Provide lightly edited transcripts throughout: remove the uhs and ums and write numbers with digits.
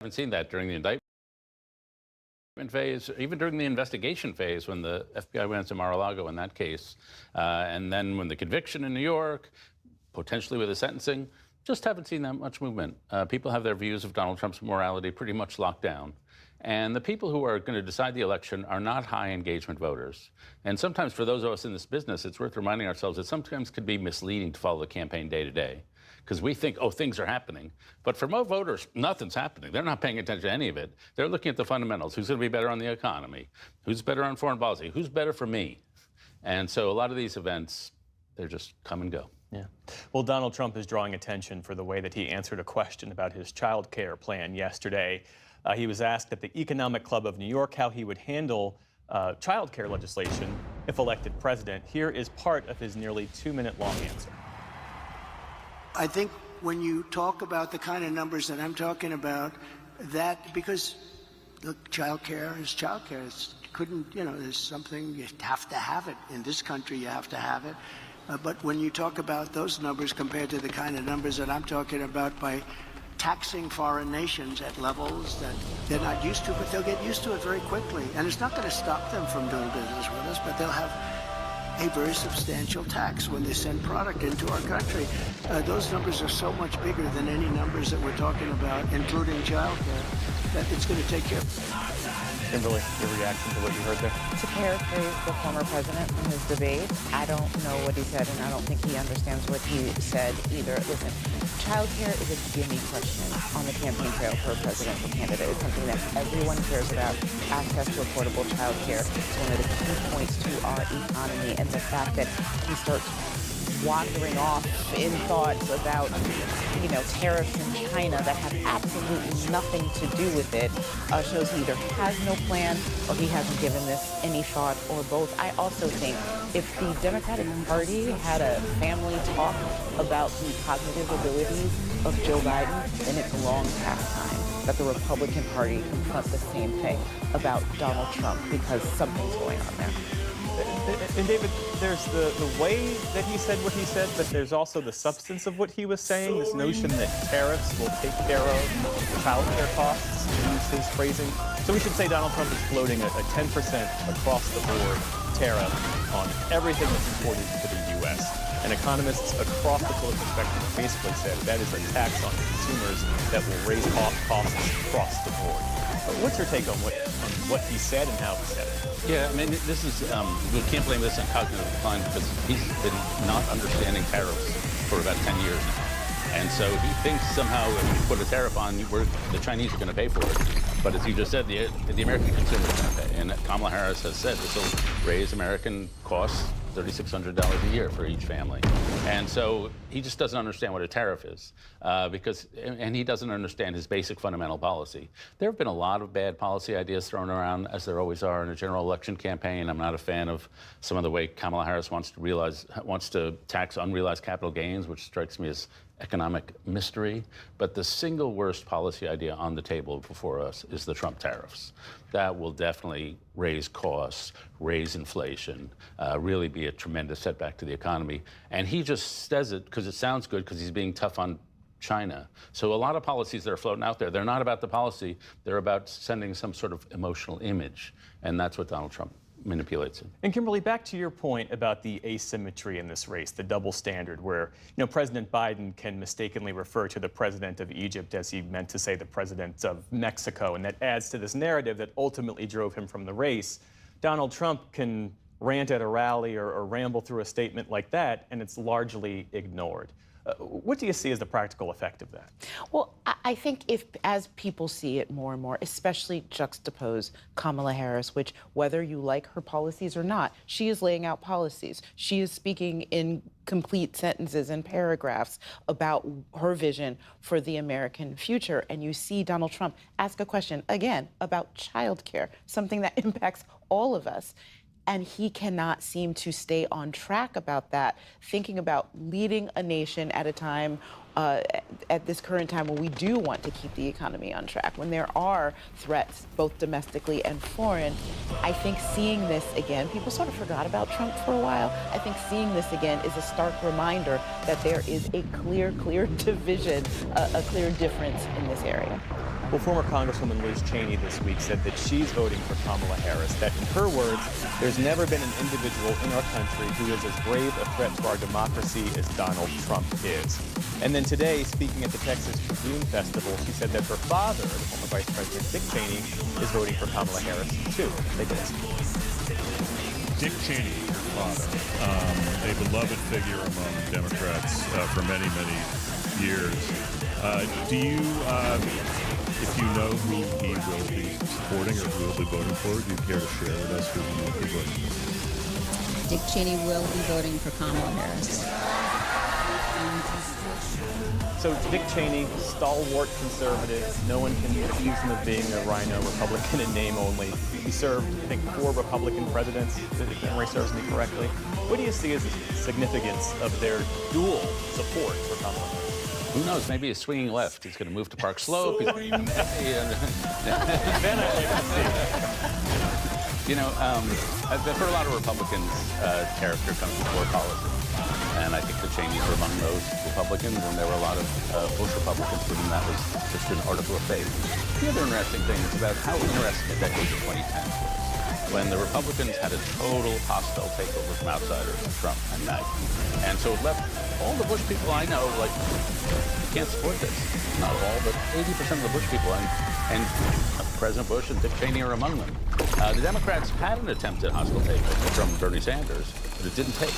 haven't seen that during the indictment phase, even during the investigation phase when the FBI went to Mar-a-Lago in that case, and then when the conviction in New York, potentially with the sentencing, just haven't seen that much movement. People have their views of Donald Trump's morality pretty much locked down. And the people who are going to decide the election are not high engagement voters. And sometimes for those of us in this business, it's worth reminding ourselves that sometimes it could be misleading to follow the campaign day to day. Because we think, oh, things are happening. But for most voters, nothing's happening. They're not paying attention to any of it. They're looking at the fundamentals. Who's going to be better on the economy? Who's better on foreign policy? Who's better for me? And so a lot of these events, they're just come and go. Yeah. Well, Donald Trump is drawing attention for the way that he answered a question about his child care plan yesterday. He was asked at the Economic Club of New York how he would handle child care legislation if elected president. Here is part of his nearly 2-minute long answer. I think when you talk about the kind of numbers that I'm talking about, that because look, child care is child care. It's couldn't, you know, there's something, you have to have it. In this country, you have to have it. But when you talk about those numbers compared to the kind of numbers that I'm talking about by taxing foreign nations at levels that they're not used to, but they'll get used to it very quickly. And it's not going to stop them from doing business with us, but they'll have a very substantial tax when they send product into our country. Those numbers are so much bigger than any numbers that we're talking about, including child care, that it's going to take care of. Kimberly, your reaction to what you heard there? To paraphrase the former president in his debate, I don't know what he said, and I don't think he understands what he said either. Listen, child care is a gimme question on the campaign trail for a presidential candidate. It's something that everyone cares about. Access to affordable child care is one of the key points to our economy, and the fact that he starts wandering off in thoughts about, you know, tariffs in China that have absolutely nothing to do with it shows he either has no plan or he hasn't given this any thought, or both. I also think if the Democratic Party had a family talk about the cognitive abilities of Joe Biden, then it's long past time that the Republican Party confront the same thing about Donald Trump, because something's going on there. And David, there's the way that he said what he said, but there's also the substance of what he was saying, this notion that tariffs will take care of child care costs, to use his phrasing. So we should say Donald Trump is floating a 10% across-the-board tariff on everything that's imported to the U.S. And economists across the political spectrum have basically said that is a tax on consumers that will raise costs across the board. What's your take on what he said and how he said it? Yeah, I mean, this is, we can't blame this on cognitive decline because he's been not understanding tariffs for about 10 years now. And so he thinks somehow if you put a tariff on, the Chinese are going to pay for it. But as you just said, the American consumer is going to pay. And Kamala Harris has said this will raise American costs $3,600 a year for each family. And so he just doesn't understand what a tariff is and he doesn't understand his basic fundamental policy. There have been a lot of bad policy ideas thrown around, as there always are in a general election campaign. I'm not a fan of some of the way Kamala Harris wants to tax unrealized capital gains, which strikes me as economic mystery. But the single worst policy idea on the table before us is the Trump tariffs. That will definitely raise costs, raise inflation, really be a tremendous setback to the economy. And he just says it because it sounds good because he's being tough on China. So a lot of policies that are floating out there, they're not about the policy, they're about sending some sort of emotional image. And that's what Donald Trump manipulates it. And Kimberly, back to your point about the asymmetry in this race, the double standard where, you know, President Biden can mistakenly refer to the president of Egypt as he meant to say the president of Mexico, and that adds to this narrative that ultimately drove him from the race. Donald Trump can rant at a rally or ramble through a statement like that, and it's largely ignored. What do you see as the practical effect of that? Well, I think as people see it more and more, especially juxtapose Kamala Harris, which whether you like her policies or not, she is laying out policies. She is speaking in complete sentences and paragraphs about her vision for the American future. And you see Donald Trump ask a question, again, about childcare, something that impacts all of us. And he cannot seem to stay on track about that, thinking about leading a nation at a time, at this current time when we do want to keep the economy on track, when there are threats, both domestically and foreign. I think seeing this again, people sort of forgot about Trump for a while. I think seeing this again is a stark reminder that there is a clear division, a clear difference in this area. Well, former Congresswoman Liz Cheney this week said that she's voting for Kamala Harris, that in her words, there's never been an individual in our country who is as brave a threat to our democracy as Donald Trump is. And then today, speaking at the Texas Tribune Festival, she said that her father, the former Vice President Dick Cheney, is voting for Kamala Harris, too. Take a listen. Dick Cheney, your father, a beloved figure among Democrats for many, many years. Do you, if you know who he will be supporting or who will be voting for, do you care to share with us who he will be voting for? Dick Cheney will be voting for Kamala Harris. So Dick Cheney, stalwart conservative. No one can accuse him of being a rhino Republican in name only. He served, I think, 4 Republican presidents, if memory serves me correctly. What do you see as the significance of their dual support for Kamala Harris? Who knows? Maybe he's swinging left. He's going to move to Park Slope. You know, I've heard a lot of Republicans' character comes before policy. And I think the Cheneys were among those Republicans, and there were a lot of Bush Republicans for whom that was just an article of faith. The other interesting thing is about how interesting the decade of 2010 was, when the Republicans had a total hostile takeover from outsiders, Trump and MAGA. And so it left all the Bush people I know, like, you can't support this. Not all, but 80% of the Bush people. And President Bush and Dick Cheney are among them. The Democrats had an attempt at hostile takeover from Bernie Sanders, but it didn't take.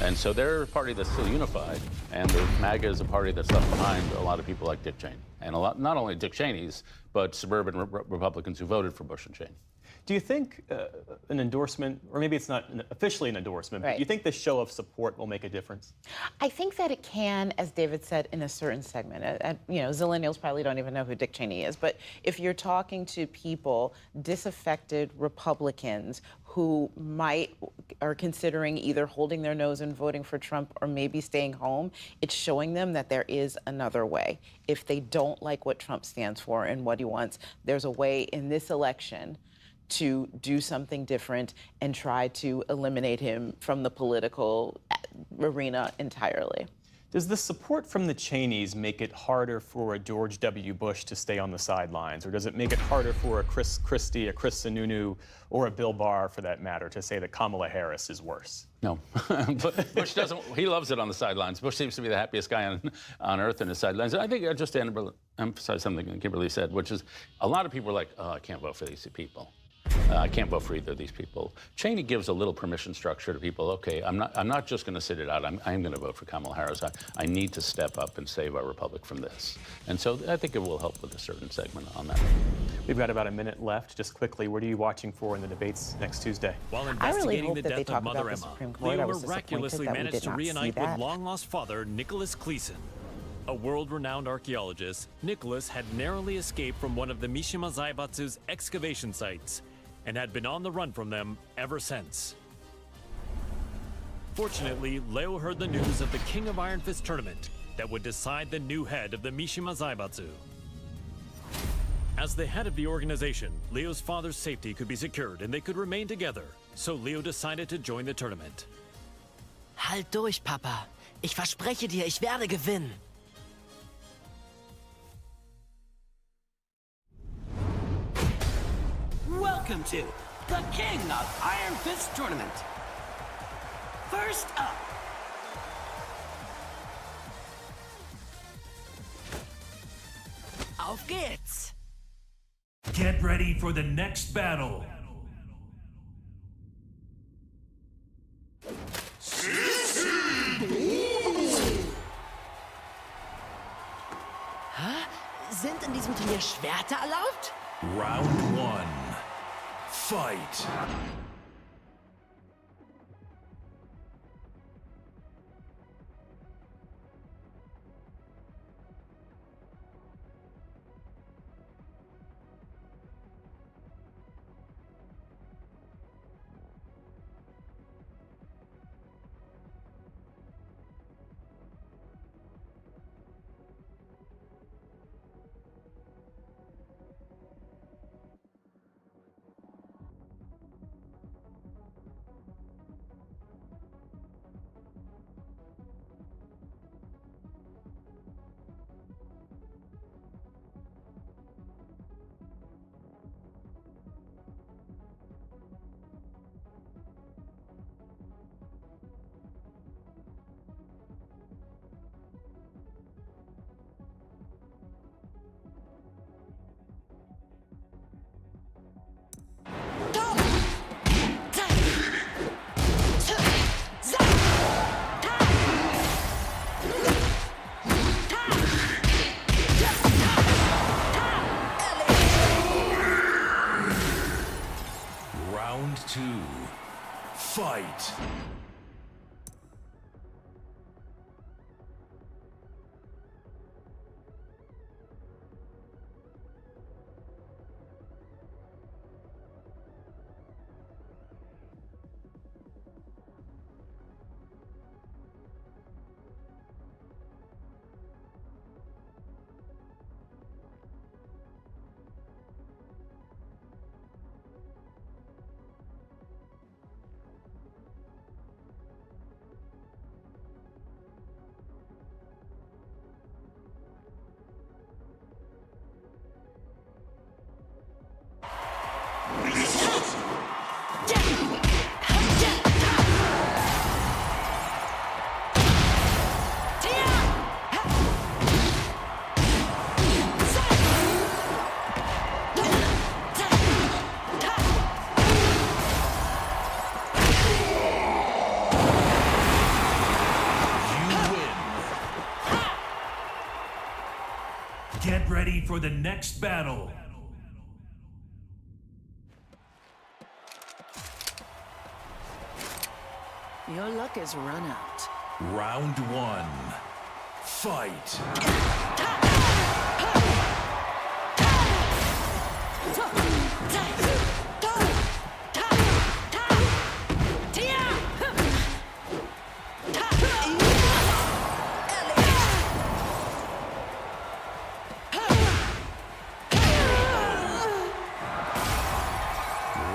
And so they're a party that's still unified, and the MAGA is a party that's left behind a lot of people like Dick Cheney. And a lot, not only Dick Cheney's, but suburban Republicans who voted for Bush and Cheney. Do you think an endorsement, or maybe it's not officially an endorsement, but do you think this show of support will make a difference? I think that it can, as David said, in a certain segment. You know, Zillennials probably don't even know who Dick Cheney is, but if you're talking to people, disaffected Republicans who are considering either holding their nose and voting for Trump or maybe staying home, it's showing them that there is another way. If they don't like what Trump stands for and what he wants, there's a way in this election to do something different and try to eliminate him from the political arena entirely. Does the support from the Cheneys make it harder for a George W. Bush to stay on the sidelines? Or does it make it harder for a Chris Christie, a Chris Sununu, or a Bill Barr, for that matter, to say that Kamala Harris is worse? No. Bush doesn't. He loves it on the sidelines. Bush seems to be the happiest guy on earth in his sidelines. I think I just emphasize something Kimberly said, which is a lot of people are like, oh, I can't vote for these people. I can't vote for either of these people. Cheney gives a little permission structure to people. Okay, I'm not just going to sit it out. I'm going to vote for Kamala Harris. I need to step up and save our republic from this. And so I think it will help with a certain segment on that. We've got about a minute left. Just quickly, what are you watching for in the debates next Tuesday? While investigating the death of Mother Emma, Leo miraculously managed to reunite with long-lost father Nicholas Gleason. A world-renowned archaeologist, Nicholas had narrowly escaped from one of the Mishima Zaibatsu's excavation sites and had been on the run from them ever since. Fortunately, Leo heard the news of the King of Iron Fist tournament that would decide the new head of the Mishima Zaibatsu. As the head of the organization, Leo's father's safety could be secured and they could remain together, so Leo decided to join the tournament. Halt durch, Papa. Ich verspreche dir, ich werde gewinnen. Welcome to the King of Iron Fist Tournament. First up, auf geht's! Get ready for the next battle. Hä? Sind in diesem Turnier Schwerter erlaubt? Round 1. Fight! Round 2. Fight! Get ready for the next battle. Your luck is run out. Round 1. Fight!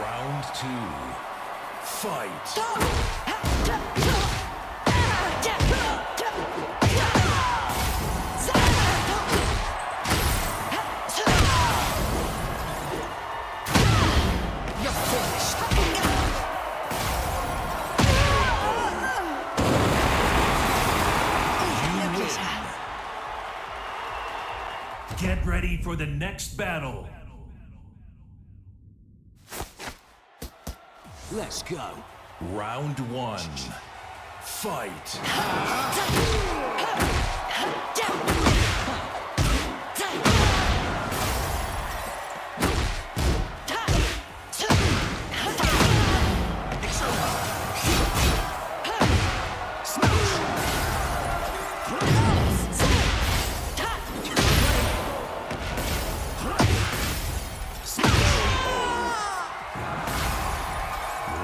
Round 2. Fight! Get ready for the next battle. Let's go. Round 1. Fight!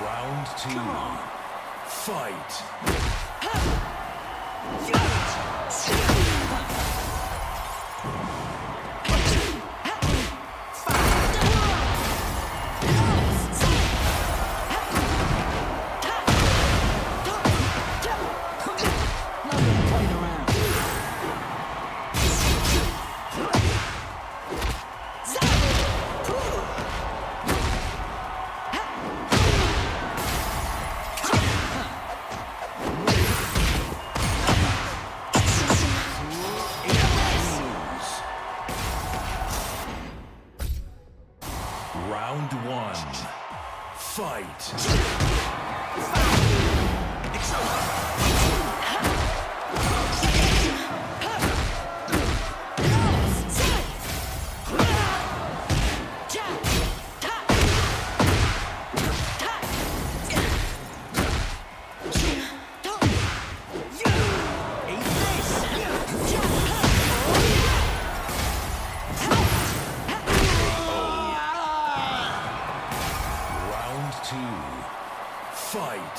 Round 2. Fight! Round 1. Fight! Round 2. Fight!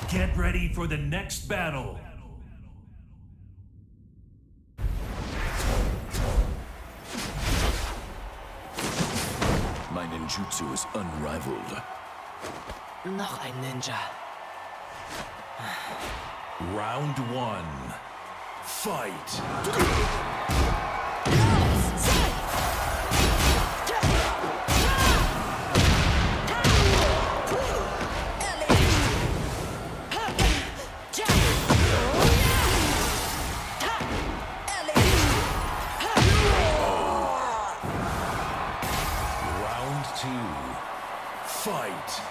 Get ready for the next battle. My ninjutsu is unrivaled. Noch ein Ninja. Round 1. Fight! Fight!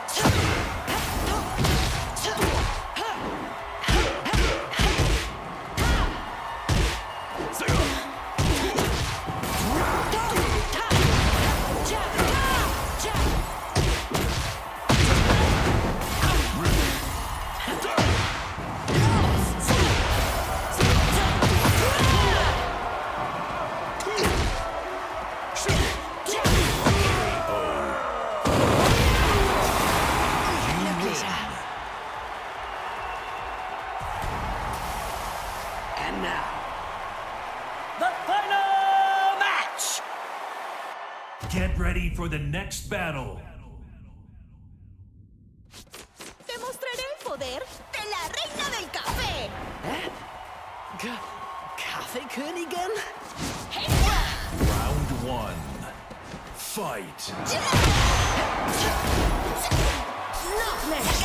And now, the final match! Get ready for the next battle. Demostraré el poder de la Reina del Café. Kaffeekönigin? Round one. Fight! Noch nicht.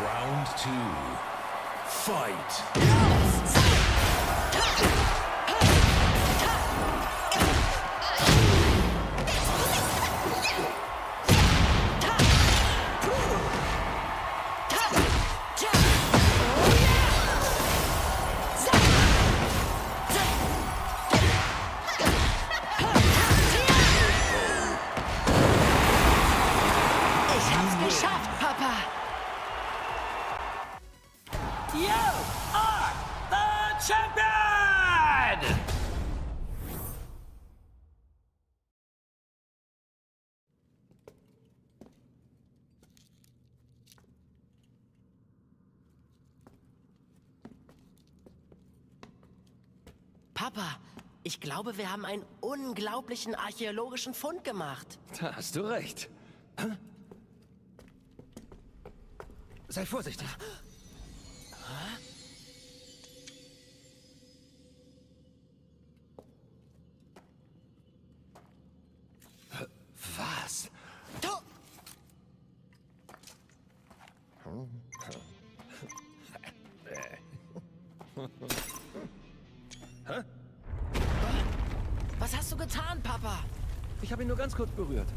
Round two. Fight! Ich hab's geschafft, Papa! You are the champion! Papa, ich glaube, wir haben einen unglaublichen archäologischen Fund gemacht. Da hast du recht. Sei vorsichtig. Was? Was hast du getan, Papa? Ich habe ihn nur ganz kurz berührt.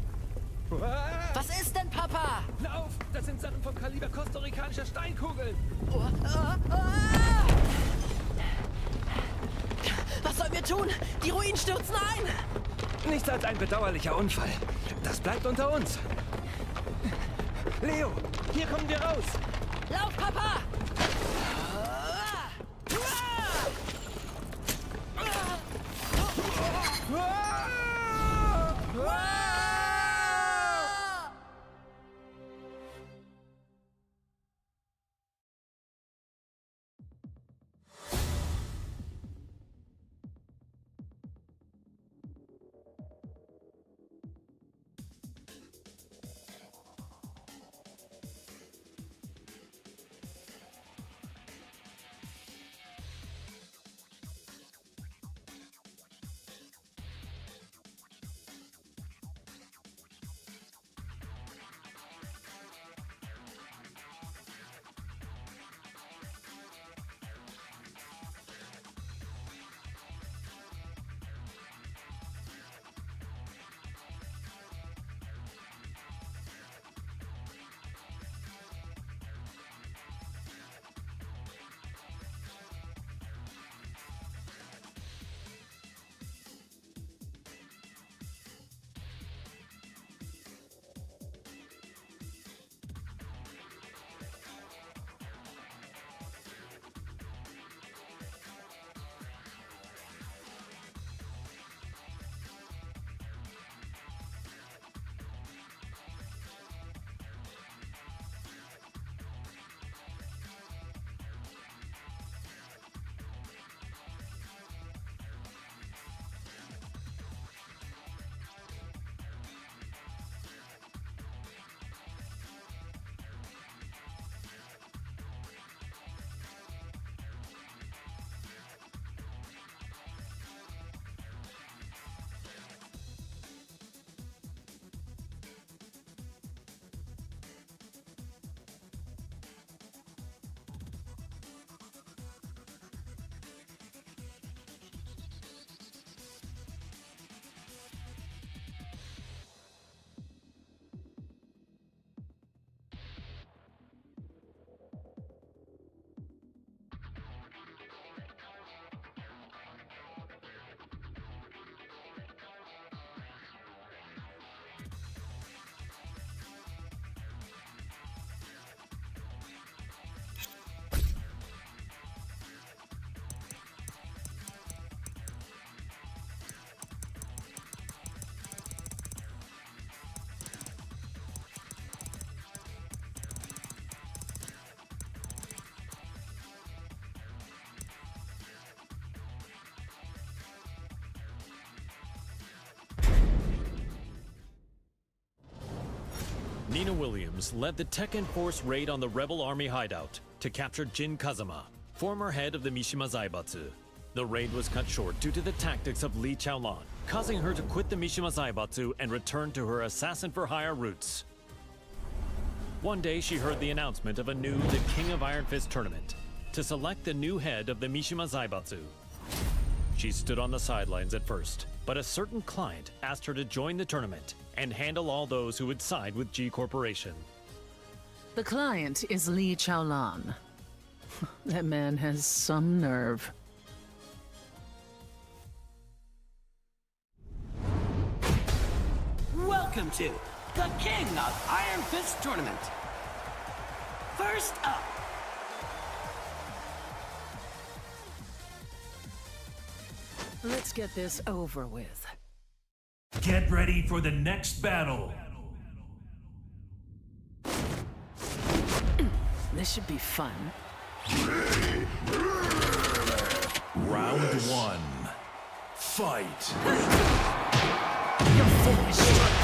Was ist denn, Papa? Lauf! Das sind Sachen vom Kaliber kostarikanischer Steinkugeln. Was sollen wir tun? Die Ruinen stürzen ein! Nichts als ein bedauerlicher Unfall. Das bleibt unter uns. Leo, hier kommen wir raus. Lauf, Papa! Nina Williams led the Tekken Force raid on the rebel army hideout to capture Jin Kazama, former head of the Mishima Zaibatsu. The raid was cut short due to the tactics of Li Chaolan, causing her to quit the Mishima Zaibatsu and return to her assassin-for-hire roots. One day, she heard the announcement of a new The King of Iron Fist tournament to select the new head of the Mishima Zaibatsu. She stood on the sidelines at first, but a certain client asked her to join the tournament and handle all those who would side with G Corporation. The client is Li Chaolan. That man has some nerve. Welcome to the King of Iron Fist Tournament. First up, let's get this over with. Get ready for the next battle. This should be fun. Round one. Fight. You're finished.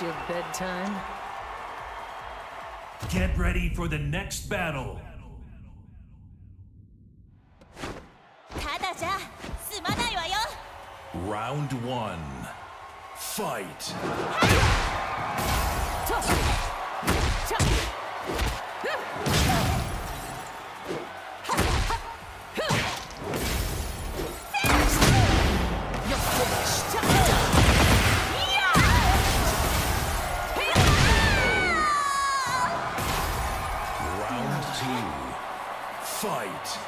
Your bedtime? Get ready for the next battle. ただじゃ済まないわよ。 Round one. Fight. Fight.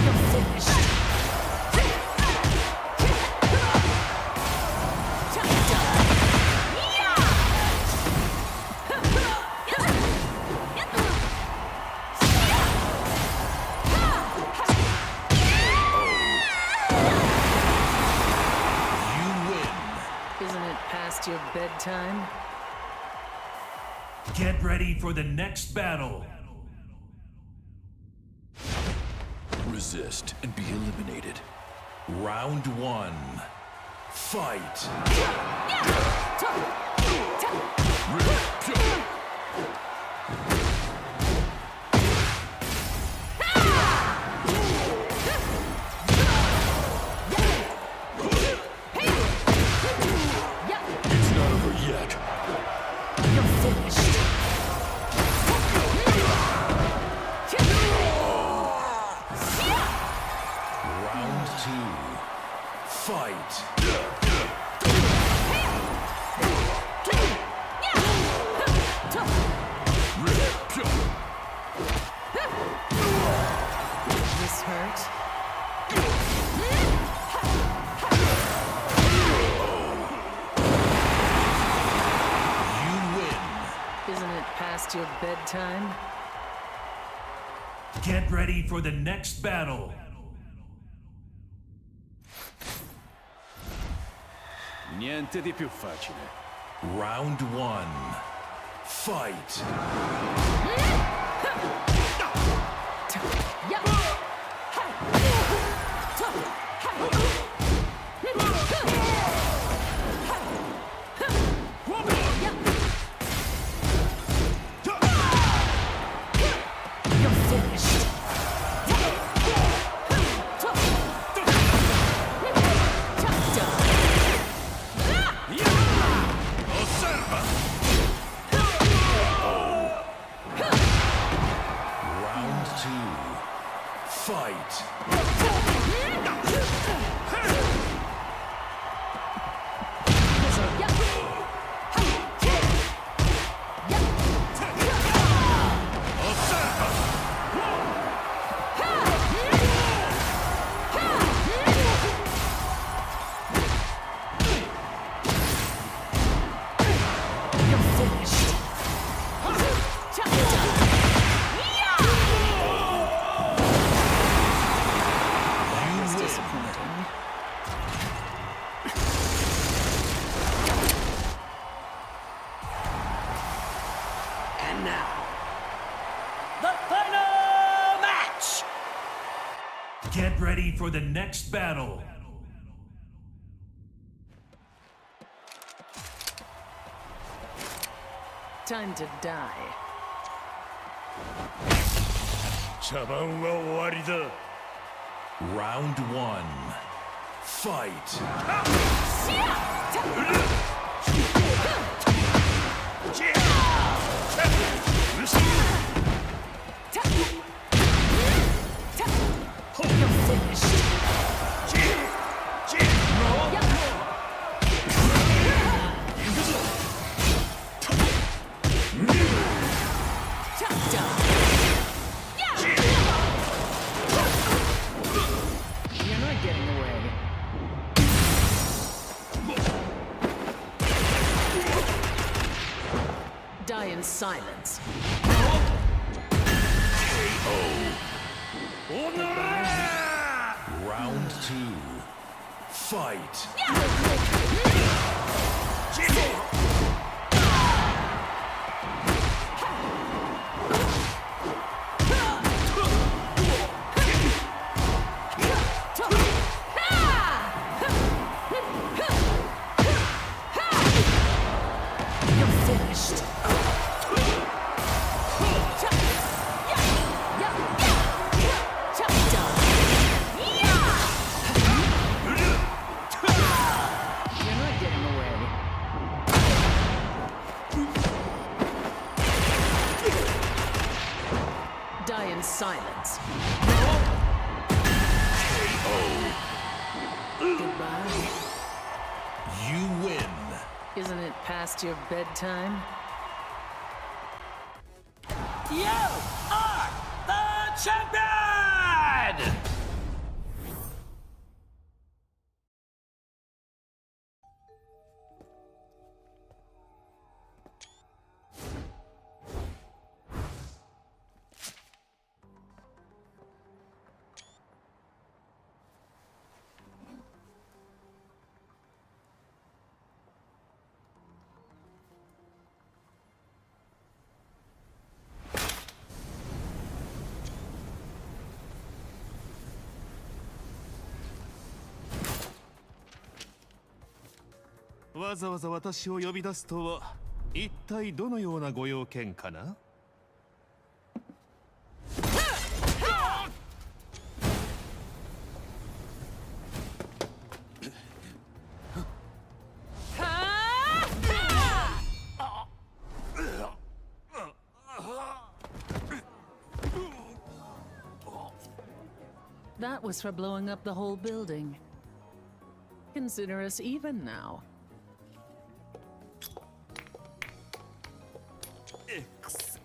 You're finished. You win. Isn't it past your bedtime? Get ready for the next battle. Resist and be eliminated. Round one. Fight. It's not over yet. You're finished. Round two. Fight. This hurt? You win. Isn't it past your bedtime? Get ready for the next battle. Niente di più facile. Round one. Fight. You're finished. Osserva. Round two. Fight. Get ready for the next battle. Time to die. Round 1. Fight. You're not getting away. Die in silence. Round 2. Fight. Silence. Goodbye. You win. Isn't it past your bedtime? You are the champion!わざわざ私を呼び出すとは、一体どのようなご用件かな? That was for blowing up the whole building. Consider us even now. Excellent.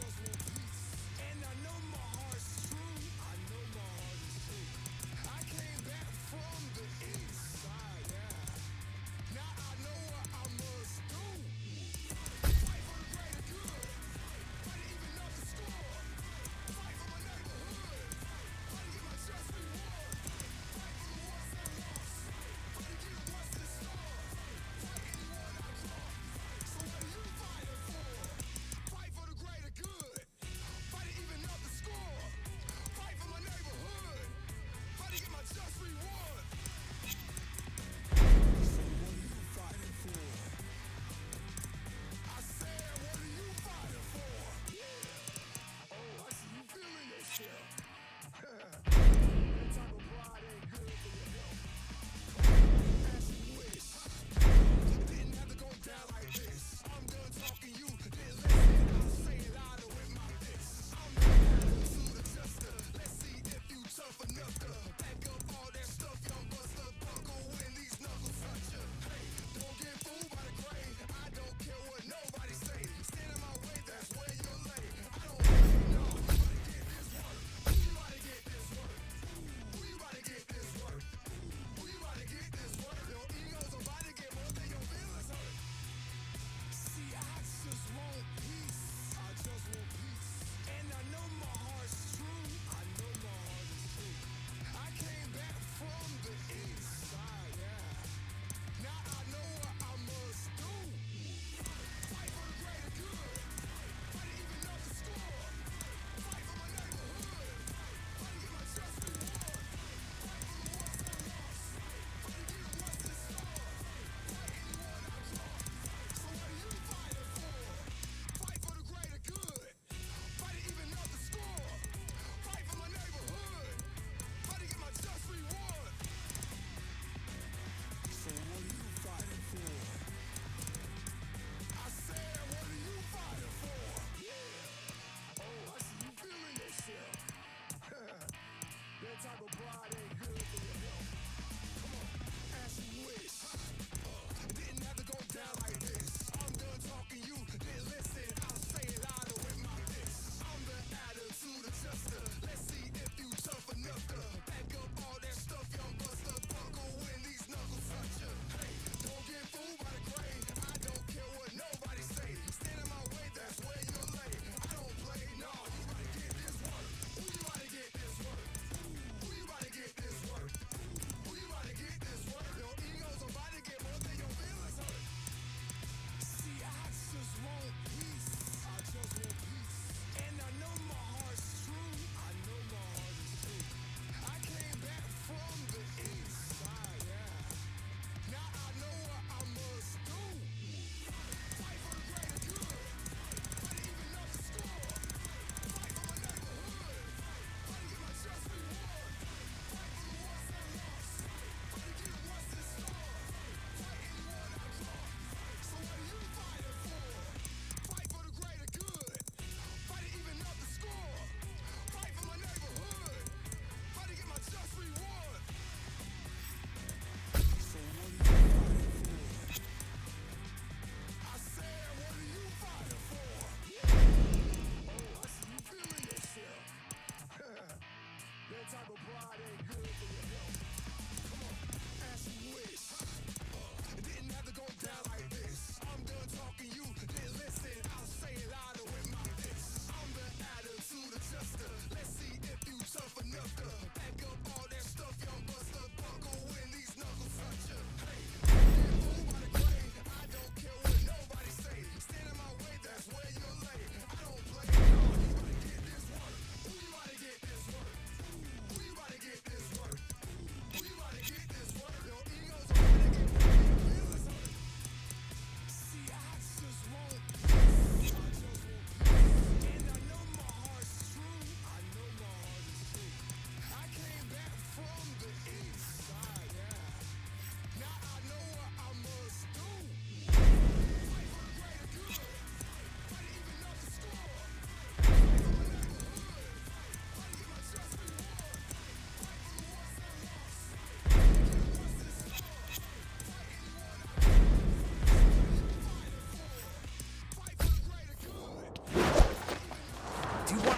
And I know my heart's true. I know my heart is true. I came back from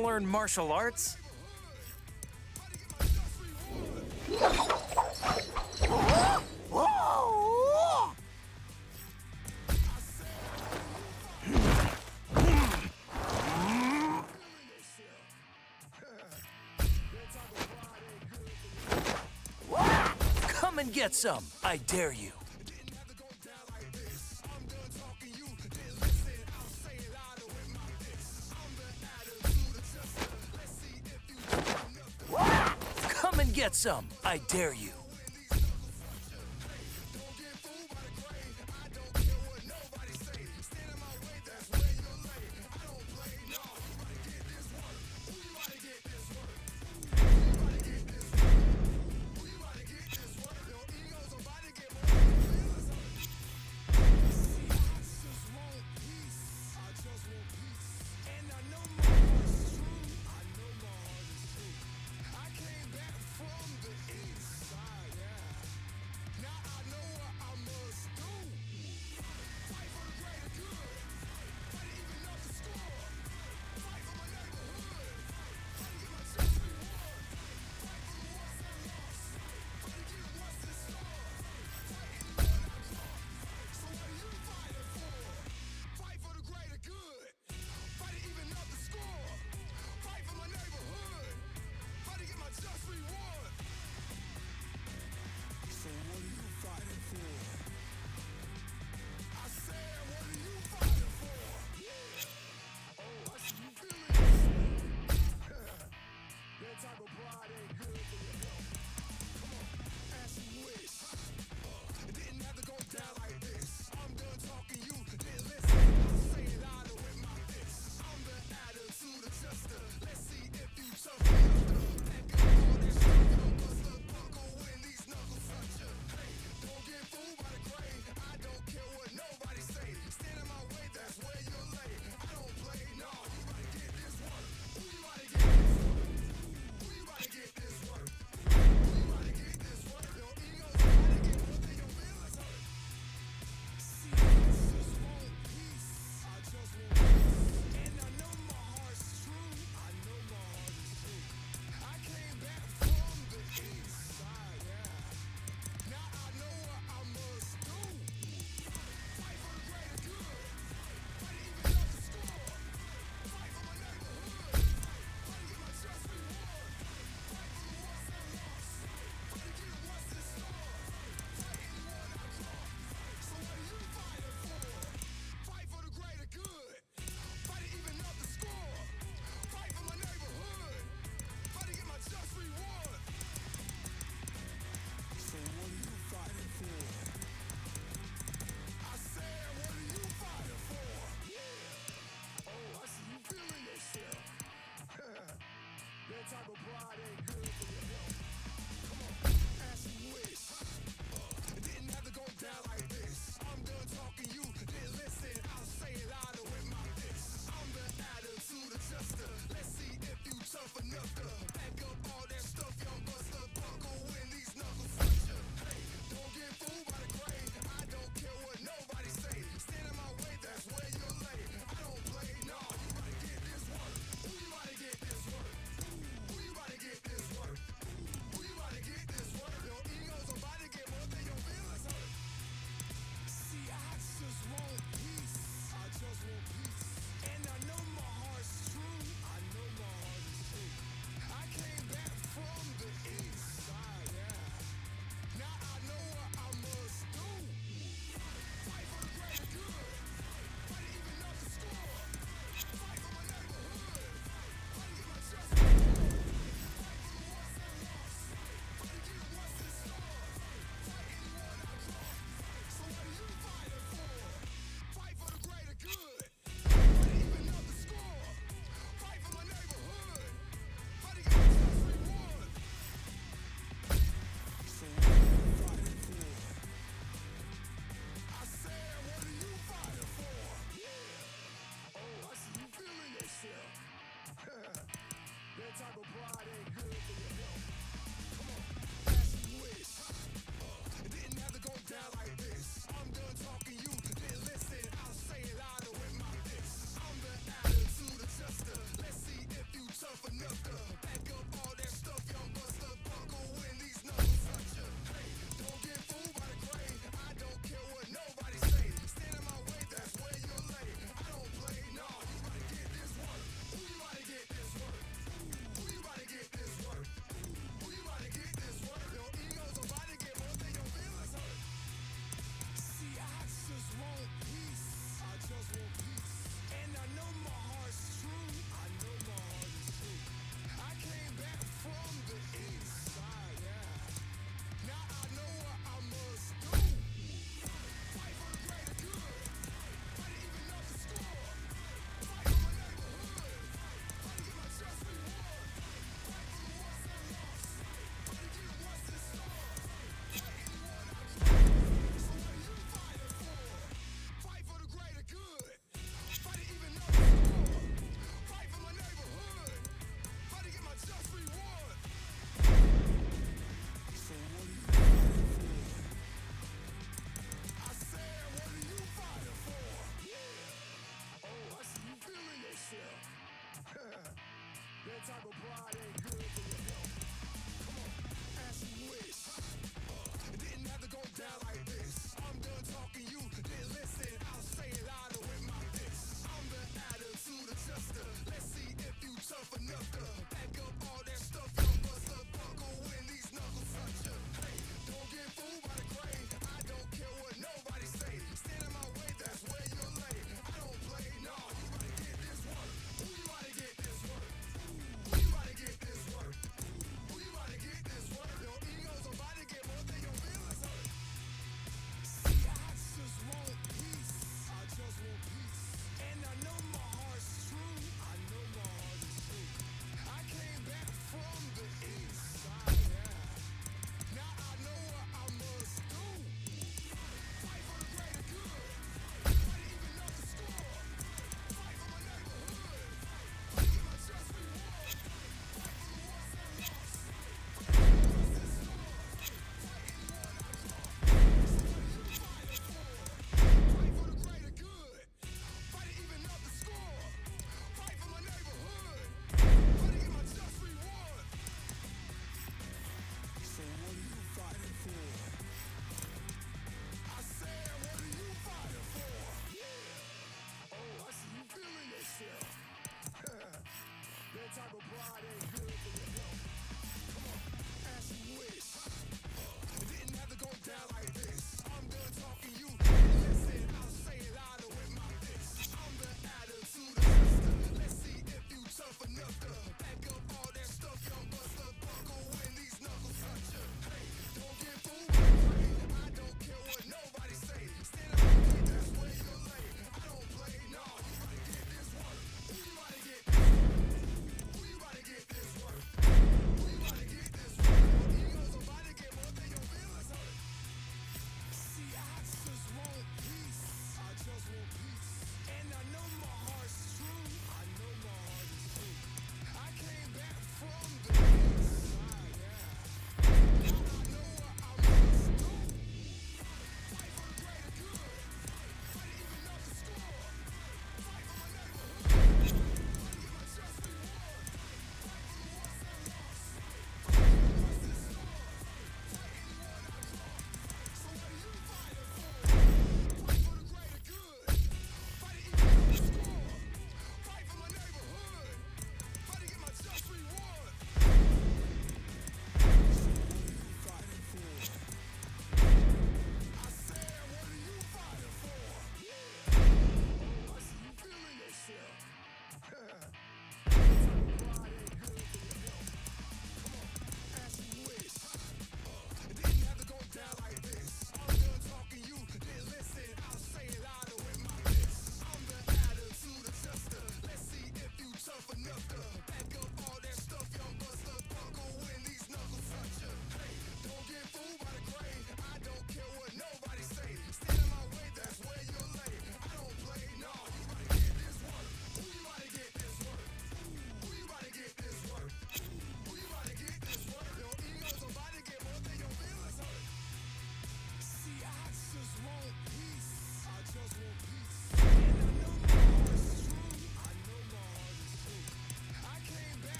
Want to learn martial arts? Come and get some, I dare you. Come and get some, I dare you.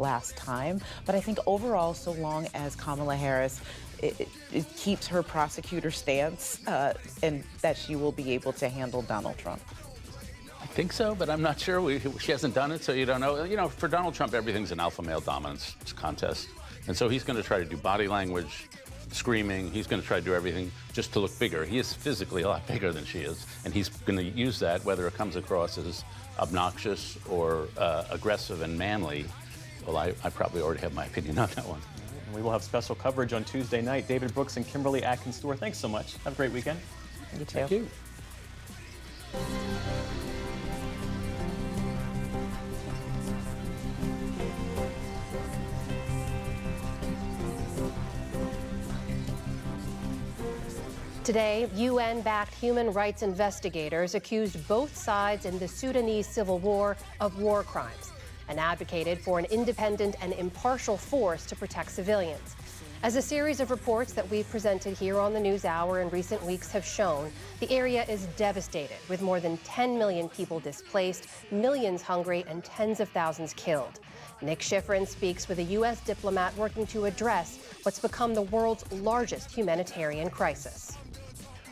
last time. But I think overall, so long as Kamala Harris it keeps her prosecutor stance and that she will be able to handle Donald Trump. I think so, but I'm not sure. She hasn't done it, so you don't know. You know, for Donald Trump, everything's an alpha male dominance contest. And so he's going to try to do body language, screaming. He's going to try to do everything just to look bigger. He is physically a lot bigger than she is. And he's going to use that, whether it comes across as obnoxious or aggressive and manly. Well, I probably already have my opinion on that one. And we will have special coverage on Tuesday night. David Brooks and Kimberly Atkins-Stewart, thanks so much. Have a great weekend. You too. Thank you. Today, UN-backed human rights investigators accused both sides in the Sudanese civil war of war crimes and advocated for an independent and impartial force to protect civilians. As a series of reports that we've presented here on the NewsHour in recent weeks have shown, the area is devastated, with more than 10 million people displaced, millions hungry, and tens of thousands killed. Nick Schifrin speaks with a U.S. diplomat working to address what's become the world's largest humanitarian crisis.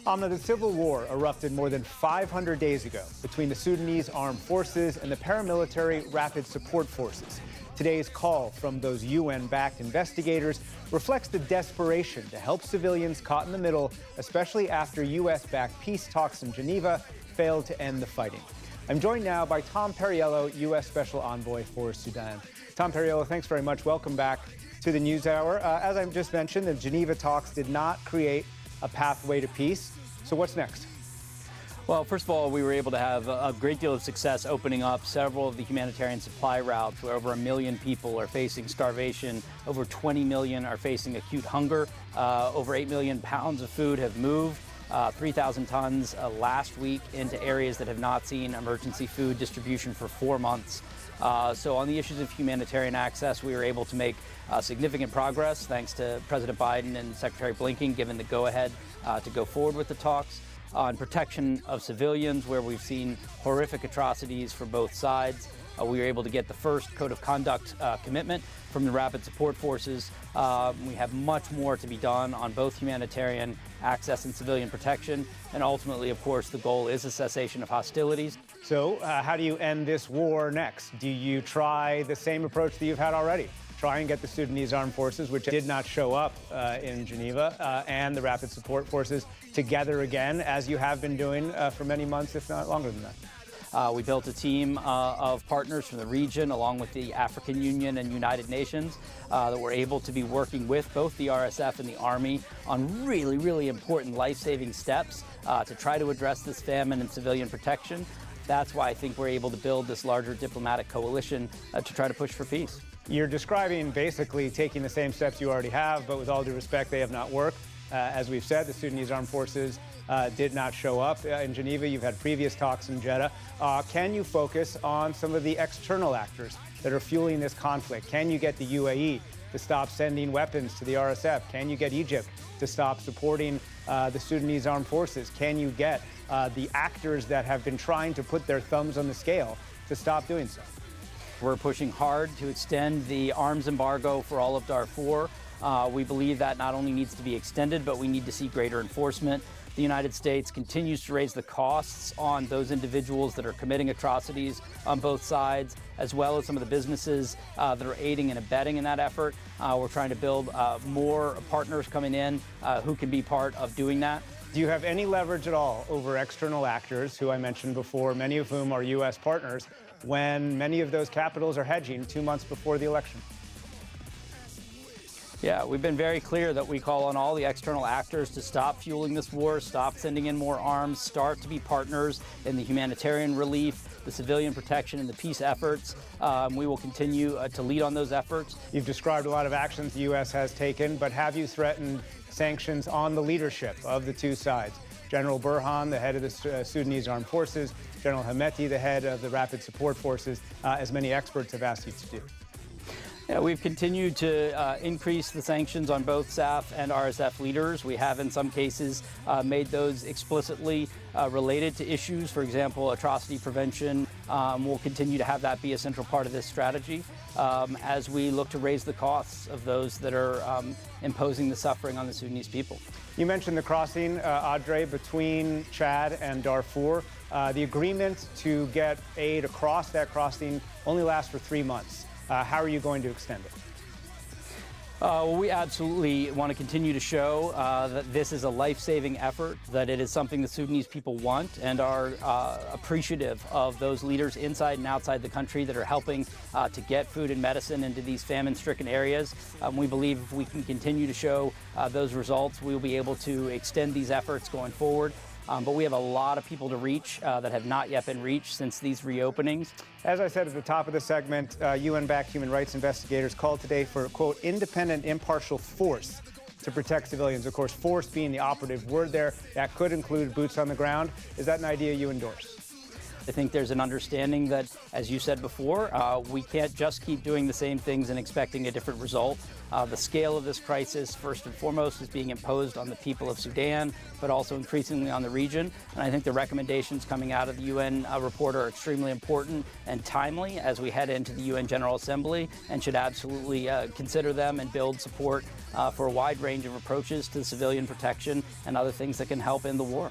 The civil war erupted more than 500 days ago between the Sudanese armed forces and the paramilitary rapid support forces. Today's call from those UN-backed investigators reflects the desperation to help civilians caught in the middle, especially after U.S.-backed peace talks in Geneva failed to end the fighting. I'm joined now by Tom Perriello, U.S. Special Envoy for Sudan. Tom Perriello, thanks very much. Welcome back to the NewsHour. As I just mentioned, the Geneva talks did not create a pathway to peace. So what's next? Well, first of all, we were able to have a great deal of success opening up several of the humanitarian supply routes where over 1 million people are facing starvation, over 20 million are facing acute hunger, over 8 million pounds of food have moved, 3,000 tons last week into areas that have not seen emergency food distribution for 4 months. So on the issues of humanitarian access, we were able to make significant progress thanks to President Biden and Secretary Blinken giving the go-ahead to go forward with the talks. On protection of civilians, where we've seen horrific atrocities for both sides, we were able to get the first code of conduct commitment from the rapid support forces. We have much more to be done on both humanitarian access and civilian protection. And ultimately, of course, the goal is a cessation of hostilities. So how do you end this war next? Do you try the same approach that you've had already? Try and get the Sudanese armed forces, which did not show up in Geneva, and the rapid support forces together again, as you have been doing for many months, if not longer than that. We built a team of partners from the region, along with the African Union and United Nations, that were able to be working with both the RSF and the Army on really, really important life-saving steps to try to address this famine and civilian protection. That's why I think we're able to build this larger diplomatic coalition to try to push for peace. You're describing basically taking the same steps you already have, but with all due respect, they have not worked. As we've said, the Sudanese armed forces did not show up in Geneva. You've had previous talks in Jeddah. Can you focus on some of the external actors that are fueling this conflict? Can you get the UAE to stop sending weapons to the RSF? Can you get Egypt to stop supporting the Sudanese armed forces? Can you get the actors that have been trying to put their thumbs on the scale to stop doing so? We're pushing hard to extend the arms embargo for all of Darfur. We believe that not only needs to be extended, but we need to see greater enforcement. The United States continues to raise the costs on those individuals that are committing atrocities on both sides, as well as some of the businesses that are aiding and abetting in that effort. We're trying to build more partners coming in who can be part of doing that. Do you have any leverage at all over external actors, who I mentioned before, many of whom are U.S. partners, when many of those capitals are hedging 2 months before the election? Yeah, we've been very clear that we call on all the external actors to stop fueling this war, stop sending in more arms, start to be partners in the humanitarian relief, the civilian protection, and the peace efforts. We will continue to lead on those efforts. You've described a lot of actions the U.S. has taken, but have you threatened sanctions on the leadership of the two sides? General Burhan, the head of the Sudanese armed forces, General Hemeti, the head of the rapid support forces, as many experts have asked you to do. Yeah, we've continued to increase the sanctions on both SAF and RSF leaders. We have, in some cases, made those explicitly related to issues, for example, atrocity prevention. We'll continue to have that be a central part of this strategy as we look to raise the costs of those that are imposing the suffering on the Sudanese people. You mentioned the crossing, Audrey, between Chad and Darfur. The agreement to get aid across that crossing only lasts for 3 months. How are you going to extend it? Well, we absolutely want to continue to show that this is a life-saving effort, that it is something the Sudanese people want and are appreciative of those leaders inside and outside the country that are helping to get food and medicine into these famine-stricken areas. We believe if we can continue to show those results, we will be able to extend these efforts going forward. But we have a lot of people to reach that have not yet been reached since these reopenings. As I said at the top of the segment, UN-backed human rights investigators called today for, quote, independent, impartial force to protect civilians. Of course, force being the operative word there. That could include boots on the ground. Is that an idea you endorse? I think there's an understanding that, as you said before, we can't just keep doing the same things and expecting a different result. The scale of this crisis, first and foremost, is being imposed on the people of Sudan, but also increasingly on the region. And I think the recommendations coming out of the UN report are extremely important and timely as we head into the UN General Assembly, and should absolutely consider them and build support for a wide range of approaches to civilian protection and other things that can help end the war.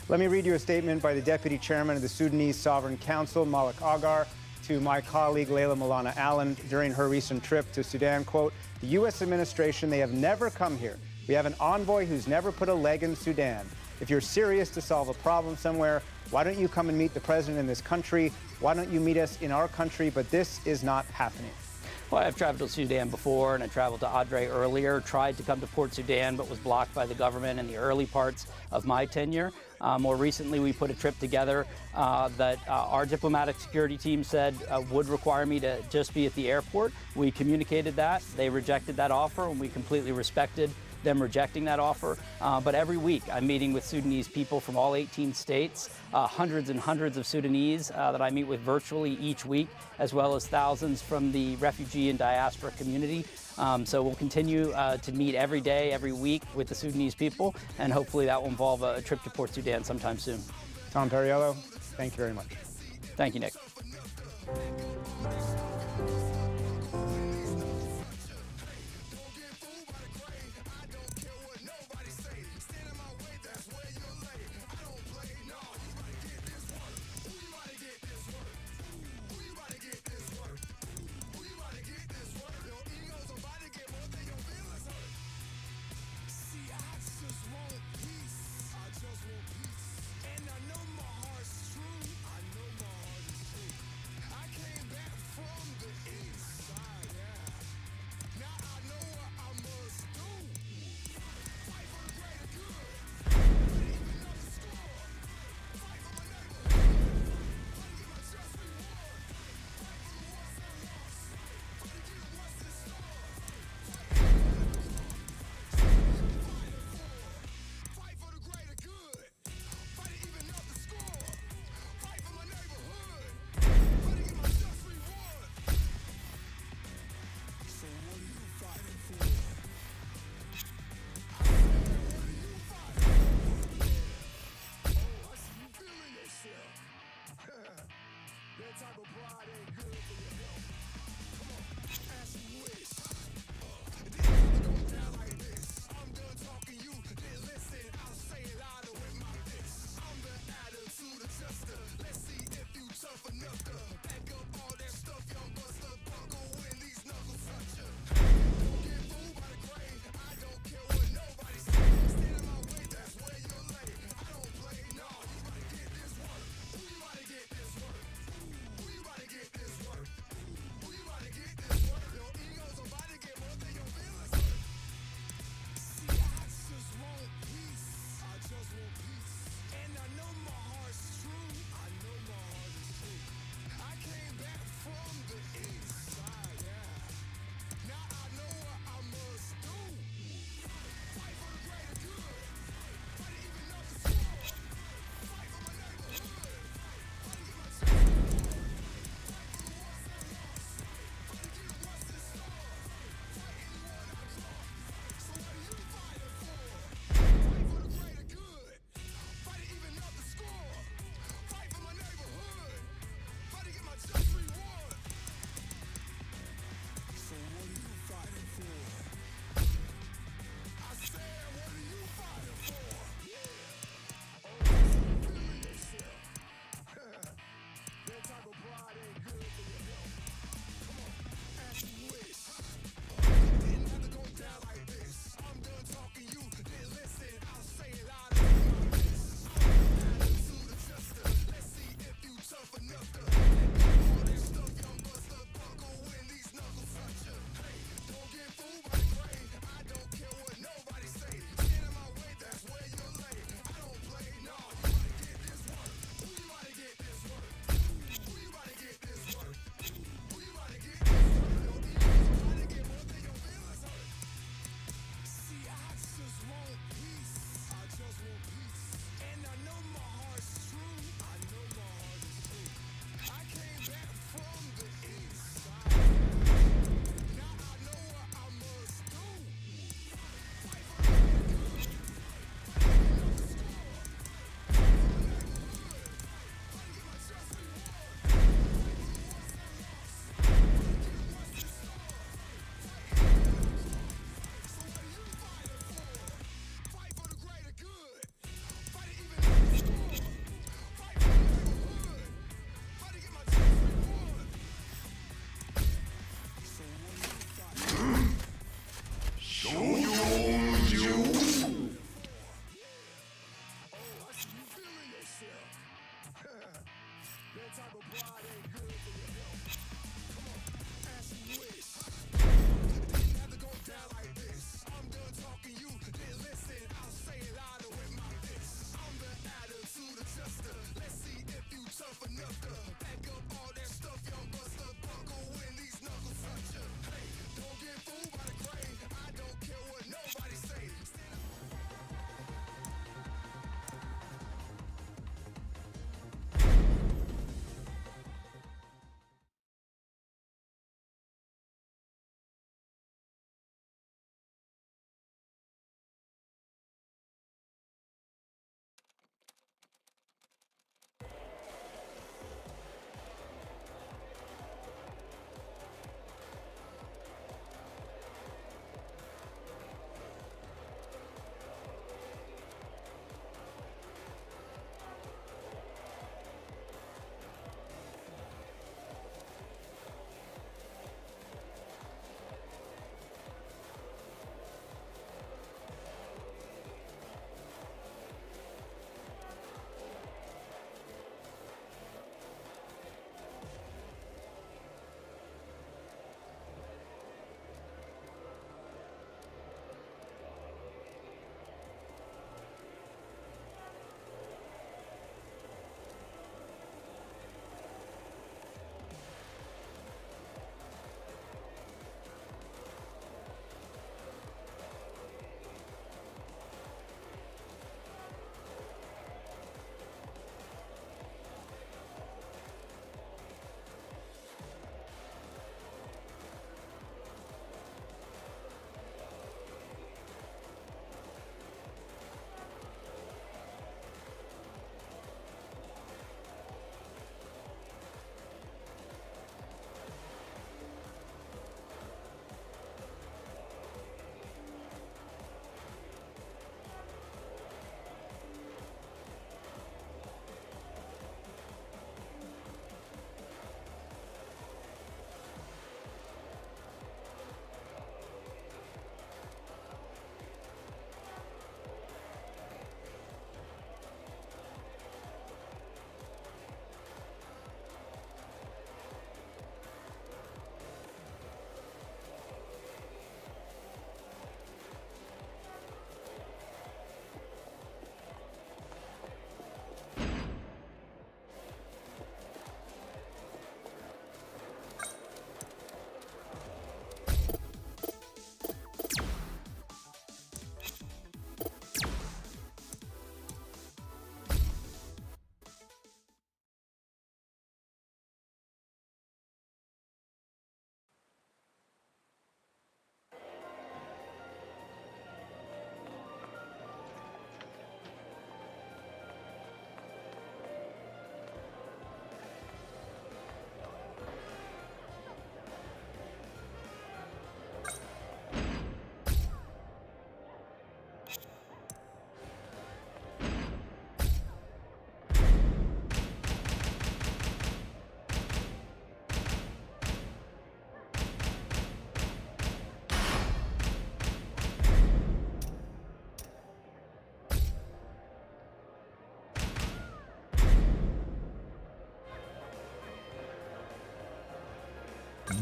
Let me read you a statement by the Deputy Chairman of the Sudanese Sovereign Council, Malik Agar, to my colleague Layla Milana Allen during her recent trip to Sudan. Quote, the U.S. administration, they have never come here. We have an envoy who's never put a leg in Sudan. If you're serious to solve a problem somewhere, why don't you come and meet the president in this country? Why don't you meet us in our country? But this is not happening. Well, I've traveled to Sudan before, and I traveled to Adre earlier, tried to come to Port Sudan, but was blocked by the government in the early parts of my tenure. More recently, we put a trip together that our diplomatic security team said would require me to just be at the airport. We communicated that. They rejected that offer, and we completely respected them rejecting that offer. But every week, I'm meeting with Sudanese people from all 18 states, hundreds and hundreds of Sudanese that I meet with virtually each week, as well as thousands from the refugee and diaspora community. So we'll continue to meet every day, every week with the Sudanese people, and hopefully that will involve a trip to Port Sudan sometime soon. Tom Perriello, thank you very much. Thank you, Nick.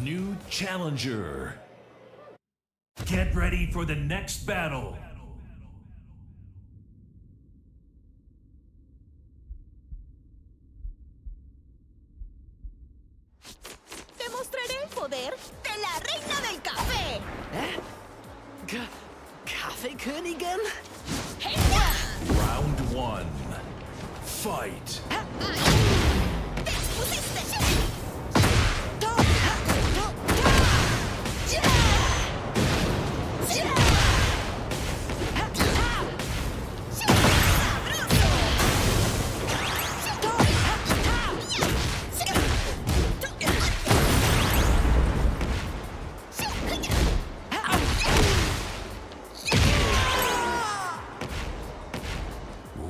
New challenger. Get ready for the next battle. Te mostraré el poder de la Reina del Café. Kaffeekönigin? Round 1. Fight. ¡Te expusiste!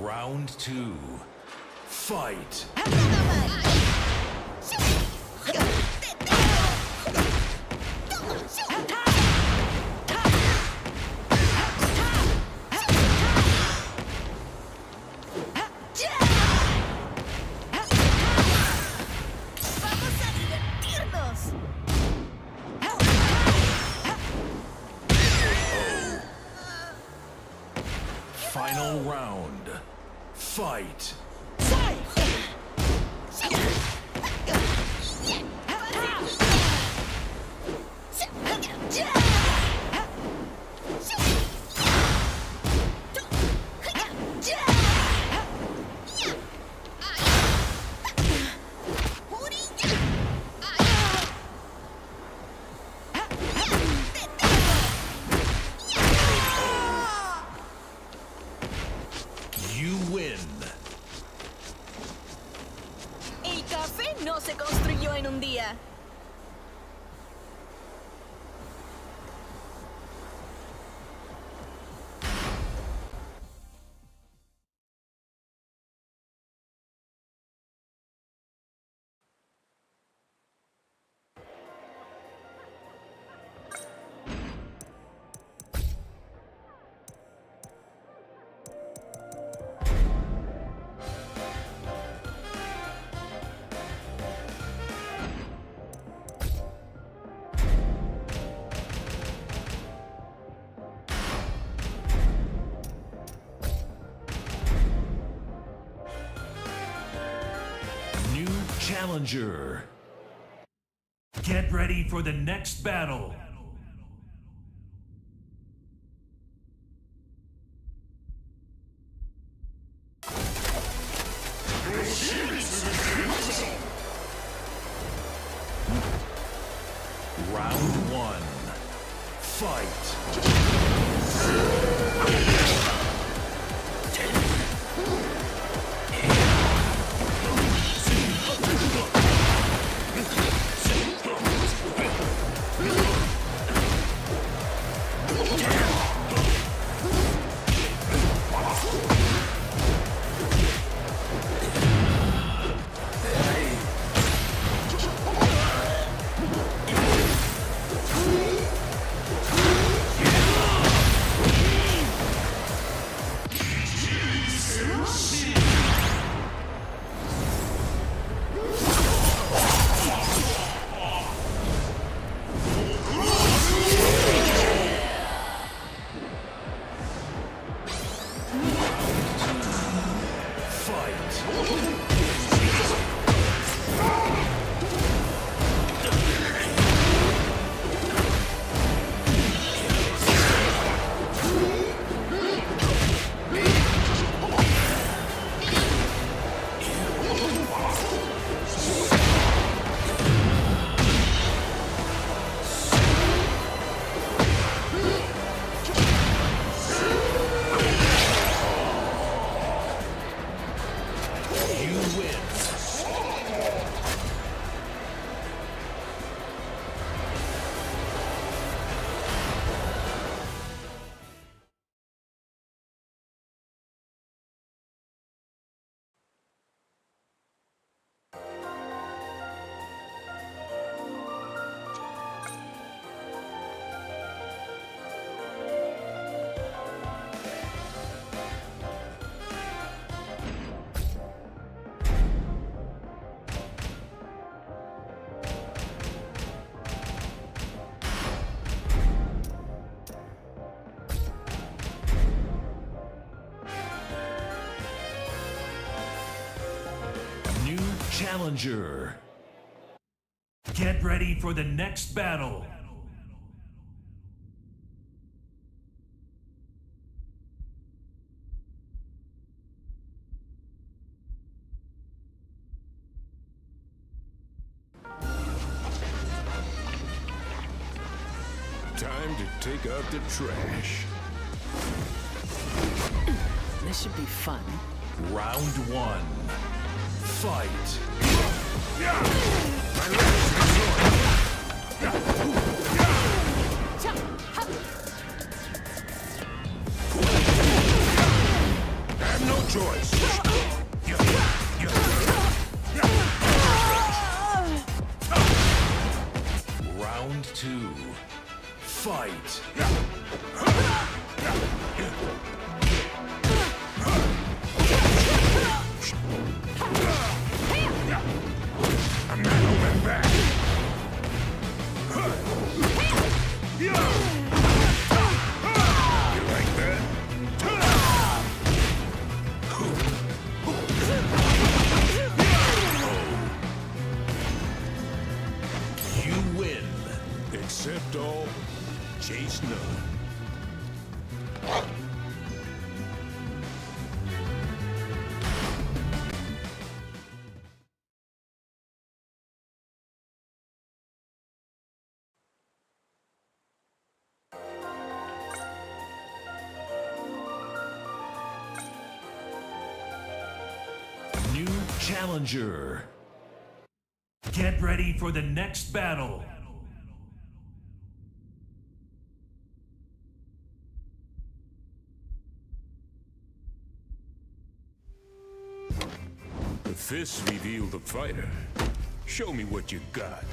Round 2. Fight. Fight! You win. El café no se construyó en un día. New challenger. Get ready for the next battle. Round one. Fight! Challenger. Get ready for the next battle. Time to take out the trash. This should be fun. Round one. Fight! I have no choice. Round two. Fight! I'm not holding back. You like that? chase none. New challenger. Get ready for the next battle. The fists reveal the fighter. Show me what you got.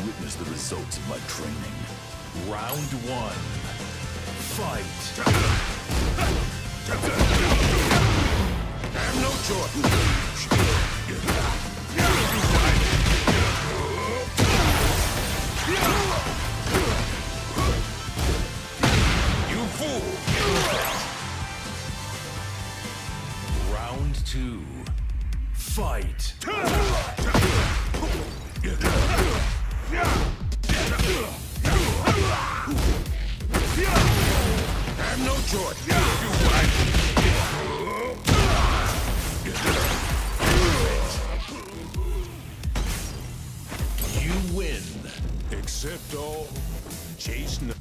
Witness the results of my training. Round one. Fight. I have no choice. You fool! Round two. Fight. I have no choice. You win. Accept all, chase none.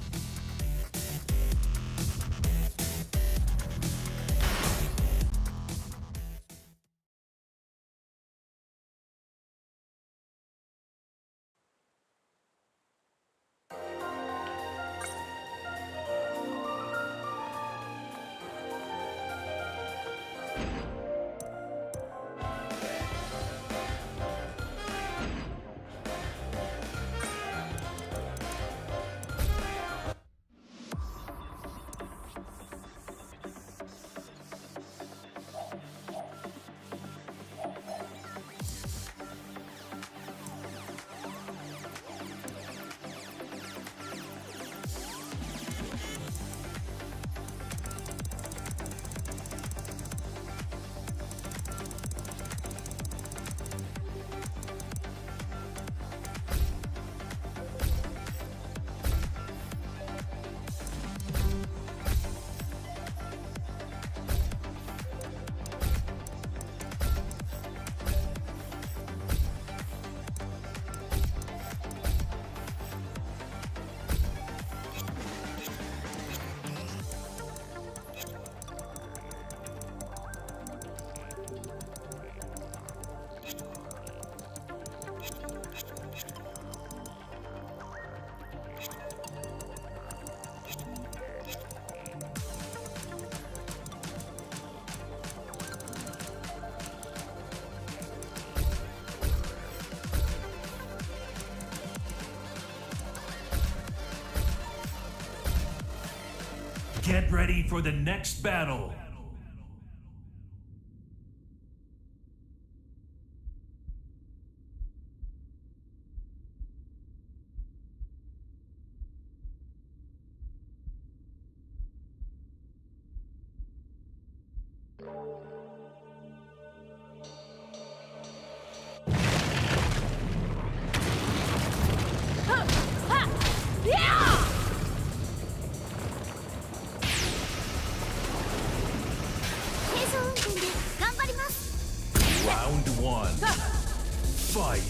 Get ready for the next battle. Round one. Fight.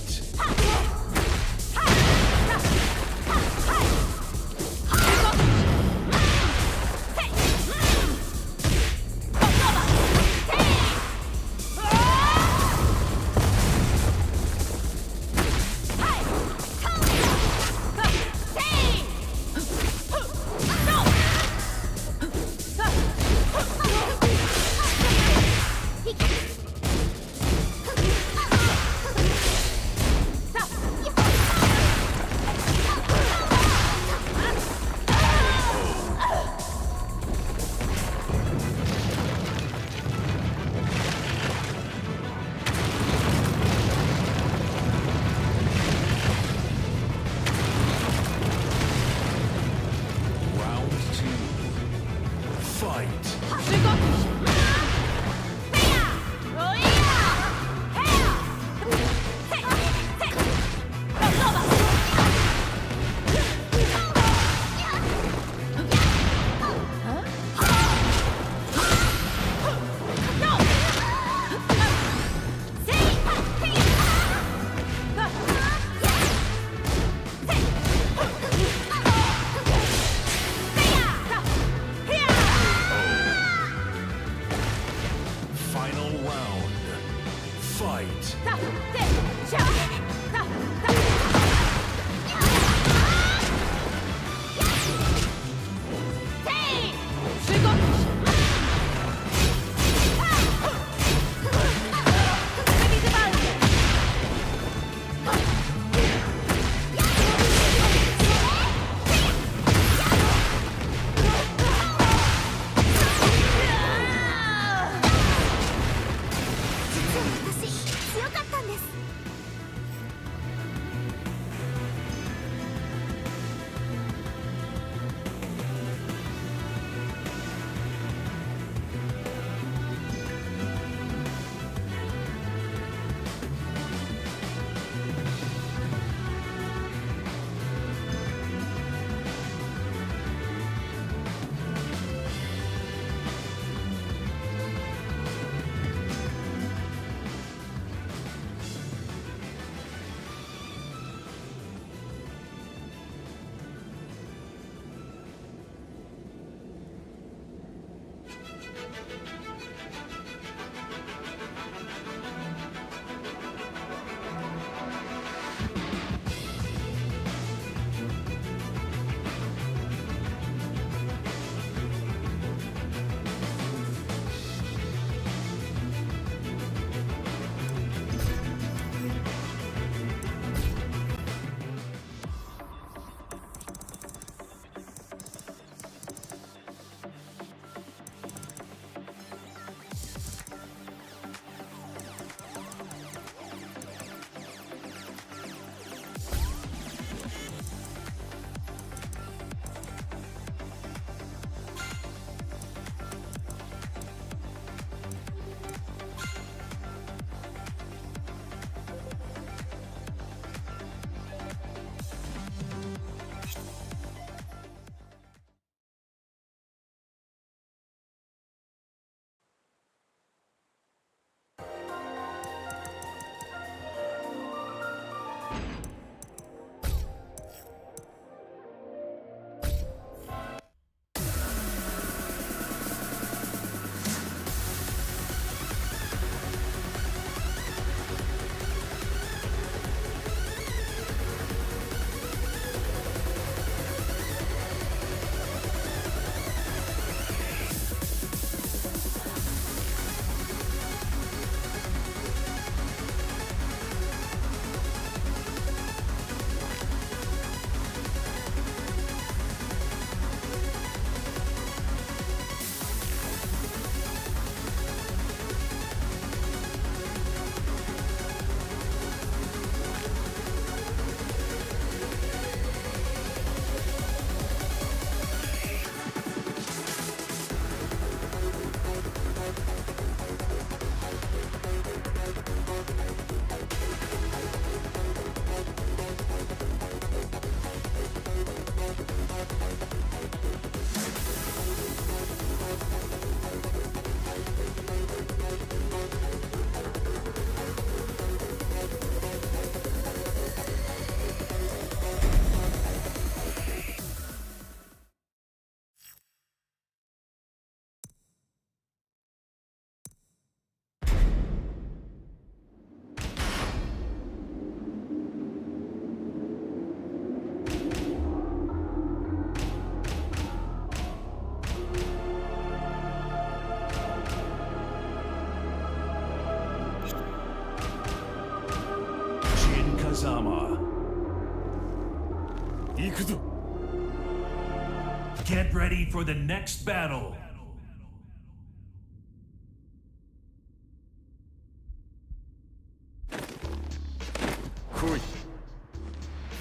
Get ready for the next battle.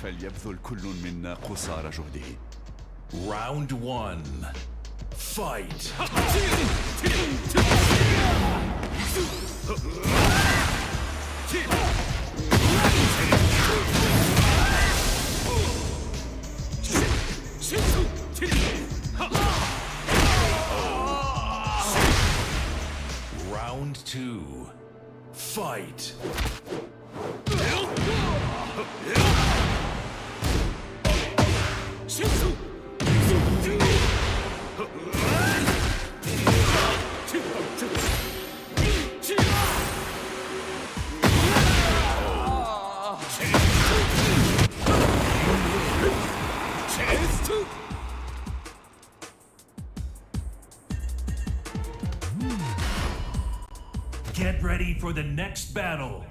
فليبذل كل منا قصارى جهده. Round 1. Fight! Round 2. Fight! Get ready for the next battle.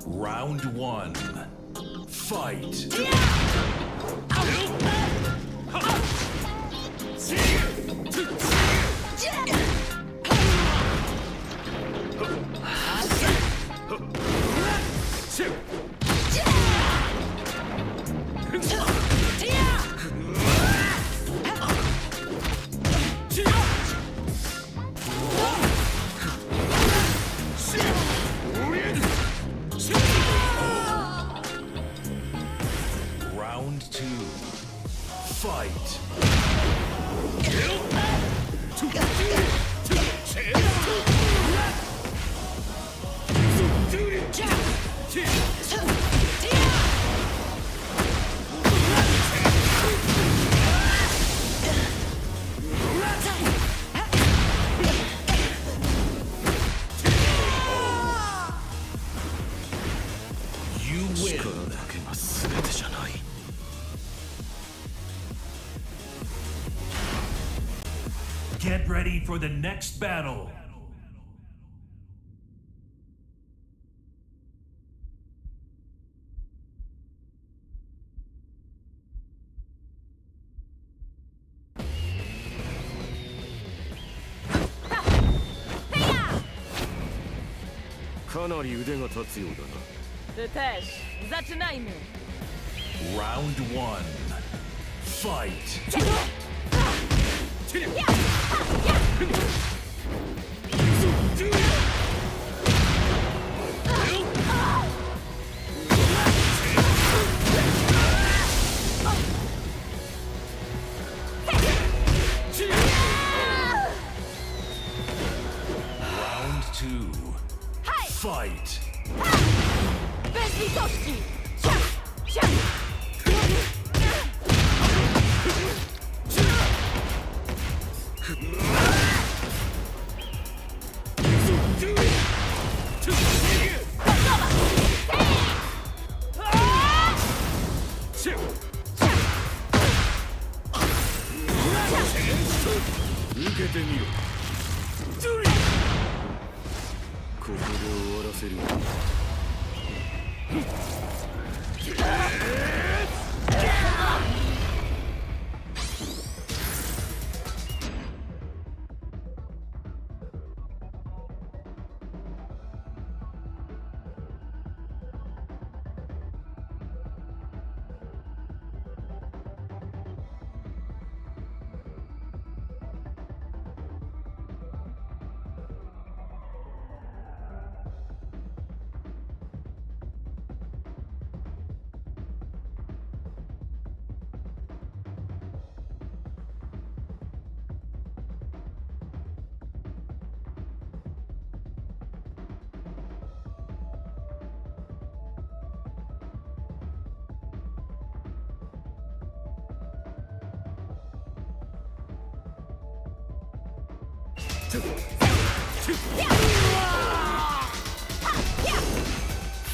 Round 1. Fight! Round 2. Fight! You win. Get ready for the next battle. Ty też. Zaczynajmy. Round 1. Fight! Round 2. Fight! Bez litości! Siak! Siak!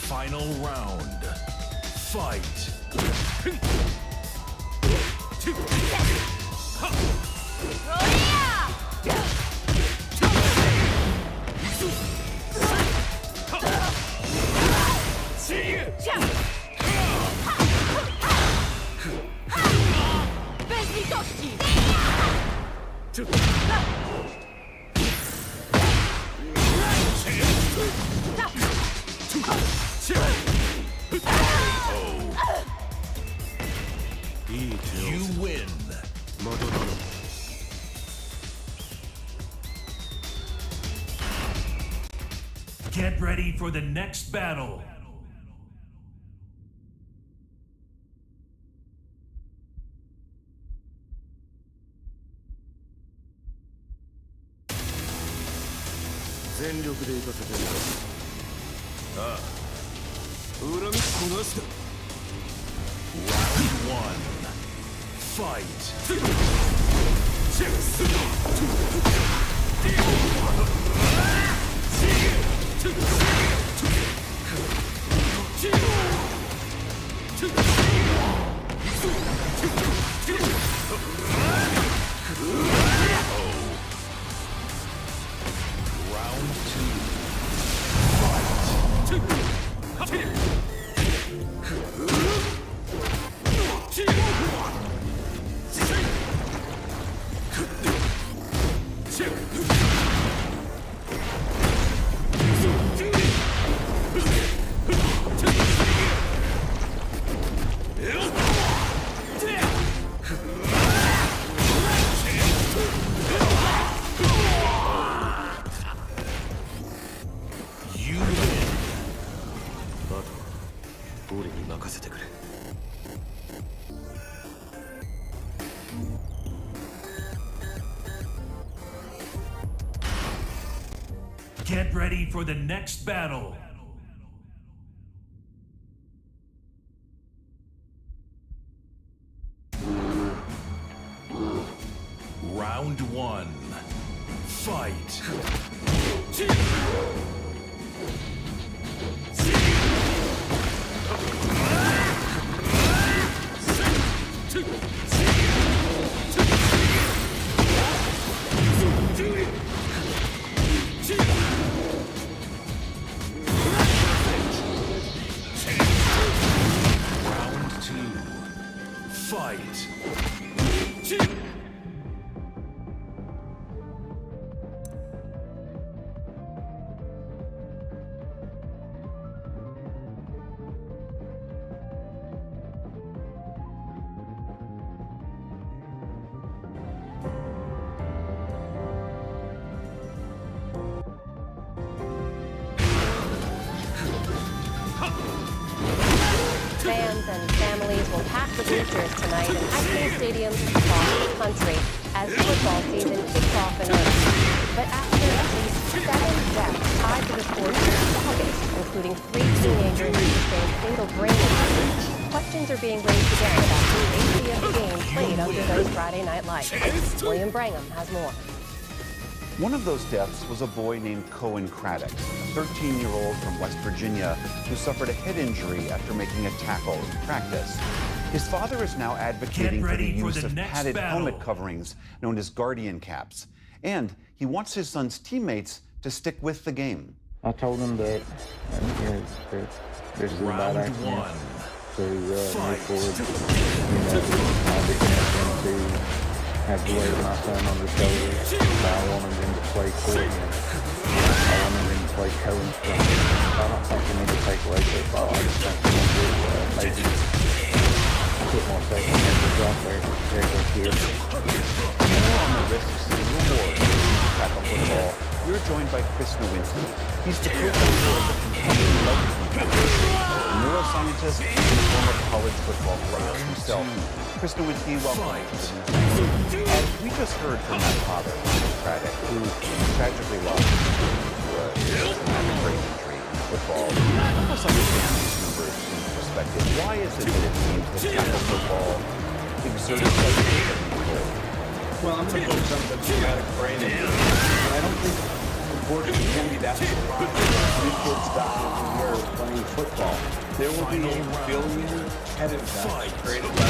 Final round. Fight! You win. Get ready for the next battle. Round one. Fight. Round two. You win. Get ready for the next battle. Round one. Fight. Round two. Fight. Fans and families will pack the bleachers tonight in high school stadiums across the country as the football season kicks off in earnest. But after at least 7 deaths tied to the sport since August, including 3 teenagers who sustained fatal brain injuries, questions are being raised again about the safety of the game played under those Friday night lights. William Brangham has more. One of those deaths was a boy named Cohen Craddock, a 13-year-old from West Virginia who suffered a head injury after making a tackle in practice. His father is now advocating for the use of padded helmet coverings known as guardian caps. And he wants his son's teammates to stick with the game. I told him that this is a bad accident to move forward. I didn't have them to have the weight of my son on their shoulders. I wanted them to play coordinated. I wanted them to play co-instructed. I don't think they need to take away football. I just think they need to maybe put more safety measures out there to protect their kids. More on the risks and rewards of tackle football. We're joined by Chris Nowinski. He's the co-founder of the Companion Legacy Foundation, a neuroscientist and a former college football player himself. Chris Nowinski, welcome. We just heard from that father, Craddock, who tragically lost to a traumatic brain injury in football. Help us understand these numbers in perspective. Why is it that it seems that tackle football exerted such a control? Well, I'm going to focus on the traumatic brain injury. I don't think unfortunately can be that surprised. These kids die every year playing football. There will be a billion head attacks created by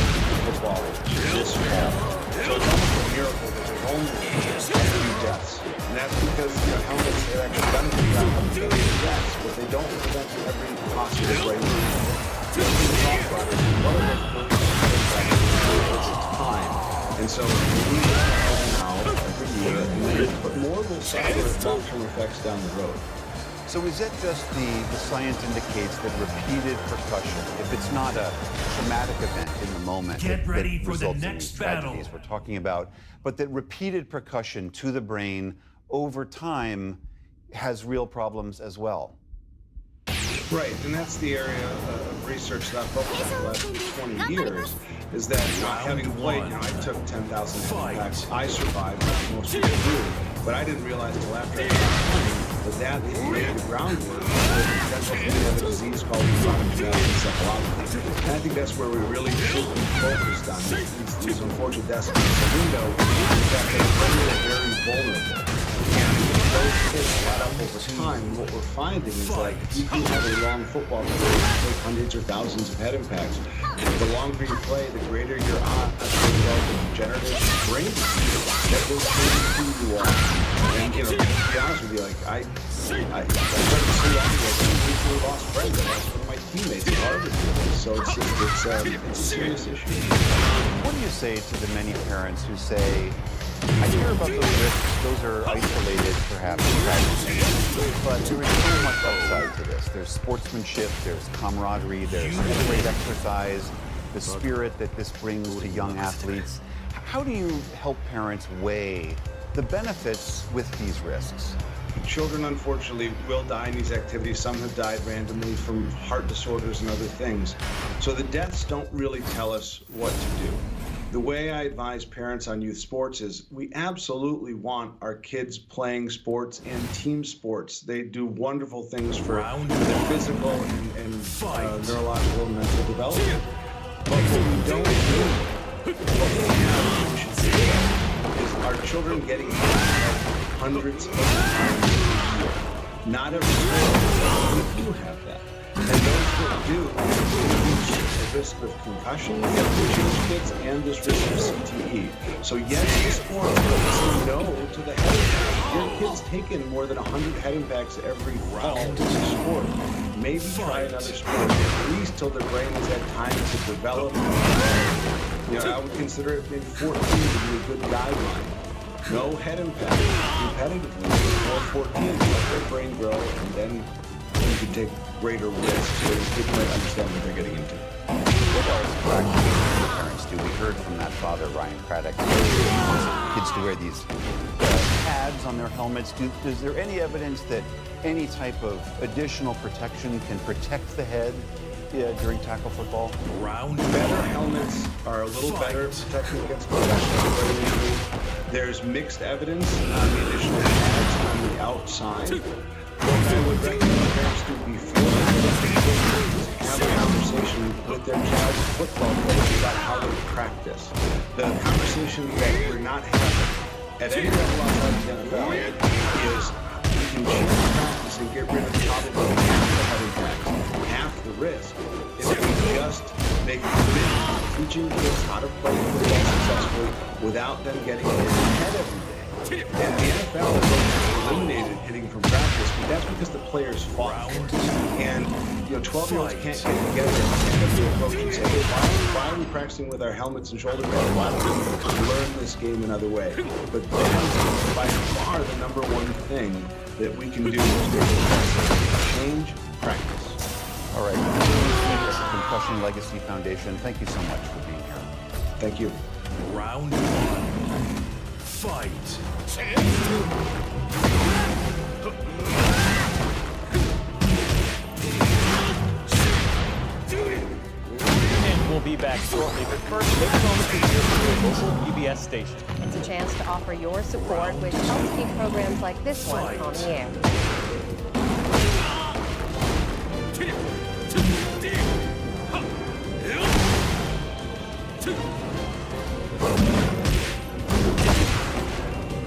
football this fall. So it's almost a miracle that there's only a few deaths. And that's because helmets are actually done to prevent deaths, but they don't prevent every possible way. Time. And so we now every year, but more will suffer long-term effects down the road. So is it just the science indicates that repeated percussion, if it's not a traumatic event in the moment, Get ready that for the results in next these battle. tragedies we're talking about, but that repeated percussion to the brain over time has real problems as well? Right, and that's the area of research that I've focused on the last 20 years, is that having played, I took 10,000 impacts, I survived, like most people do, but I didn't realize until after I started playing that laid the groundwork for the potential for a disease called chronic traumatic encephalopathy. And I think that's where we really should be focused on these unfortunate deaths in the window, is that they are very vulnerable. Those kids add up over time, and what we're finding is like, you can have a long football career, take hundreds or thousands of head impacts. The longer you play, the greater your odds of developing degenerative brain disease that will change who you are. And, to be honest with you, like, I started to see that we lost friends. I lost one of my teammates at Harvard. So it's a serious issue. What do you say to the many parents who say, I hear about those risks, those are isolated, perhaps, but there is so much outside to this. There's sportsmanship, there's camaraderie, there's great exercise, the spirit that this brings to young athletes. How do you help parents weigh the benefits with these risks? Children, unfortunately, will die in these activities. Some have died randomly from heart disorders and other things. So the deaths don't really tell us what to do. The way I advise parents on youth sports is we absolutely want our kids playing sports and team sports. They do wonderful things for their physical and neurological and mental development. But what we don't do, what we have is our children getting hundreds of times a year. Not every sport, we do have that. And those that do reduce the risk of concussion, change kids, and this risk of CTE. So yes, the sport will say no to the head impact. Your kid's taken more than 100 head impacts every fall to the sport. Maybe try another sport, at least till their brain has had time to develop. I would consider it maybe 14 to be a good guideline. No head impact competitively before 14 to let their brain grow, and then you can take greater risks so your kids might understand what they're getting into. What else practically do parents do? We heard from that father, Ryan Craddock, kids to wear these pads on their helmets. Is there any evidence that any type of additional protection can protect the head during tackle football? Better helmets are a little better protecting against concussion brain injury. There's mixed evidence on the additional pads on the outside. What I would recommend parents do before have a conversation with their child's football coach about how they practice. The conversation that we're not having at any level outside the NFL is we can change practice and get rid of probably half the head impacts, half the risk, if we just make a commitment to teaching kids how to play football successfully without them getting hit in the head every day. And the NFL has eliminated hitting from practice, but that's because the players fought for it. And 12-year-olds can't get together and stand up to a coach and say, hey, why are we practicing with our helmets and shoulder pads? Why don't we learn this game another way? But that is by far the number one thing that we can do to change practice. All right. Concussion Legacy Foundation, thank you so much for being here. Thank you. Round one. Fight. And we'll be back shortly, but first, make a moment to hear from your local PBS station. It's a chance to offer your support, which helps keep programs like this one on the air.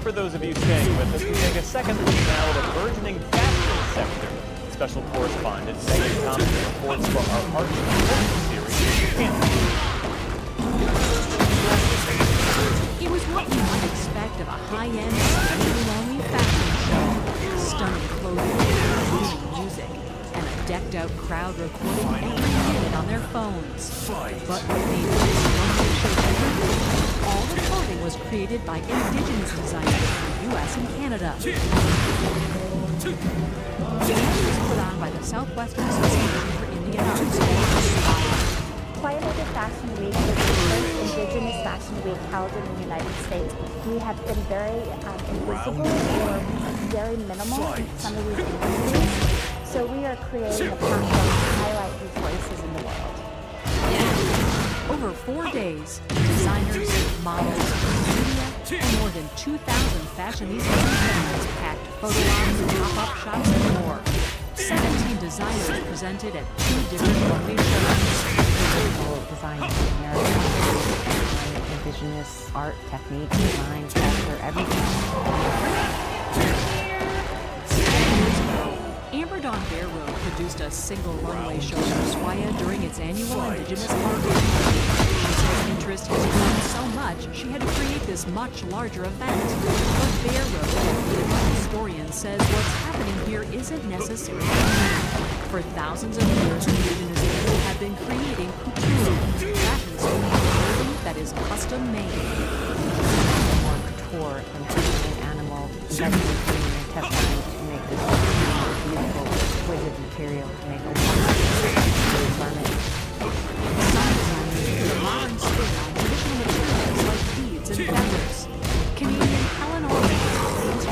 For those of you staying with us, we take a second look now at a burgeoning fashion sector. Special correspondent Megan Thompson reports from our Arts and Culture series, Canon. was what you might expect of a high-end, semi-lonely fashion show. Stunning clothing, booming music, and a decked-out crowd recording every minute on their phones. But what made this runway show different? All the clothing was created by indigenous designers from the U.S. and Canada. The event was put on by the Southwestern Association for Indian Arts. Twilight Fashion Week was the first Indigenous Fashion Week held in the United States. We have been very invisible or very minimal in some of these industries. So we are creating a platform to highlight these voices in the world. Over 4 days, designers, models, media, and more than 2,000 fashionistas and fans packed photo ops, pop-up shops, and more. 17 designers presented at 2 different runway shows. Design in America, indigenous art, technique, design, culture, everything. Amber Dawn Bear Road produced a single runway show for Swaya during its annual Indigenous Art Week. She says interest has grown so much she had to create this much larger event. But Bear Road, a historian, says what's happening here isn't necessarily new. For thousands of years, indigenous people have been creating couture, fashion clothing that is custom made. More couture and taking an animal, investigating and testing to make this beautiful, exquisite material to make a wonderful garment. Some designers put a modern spin on traditional materials like beads and feathers. Canadian Helen Orman is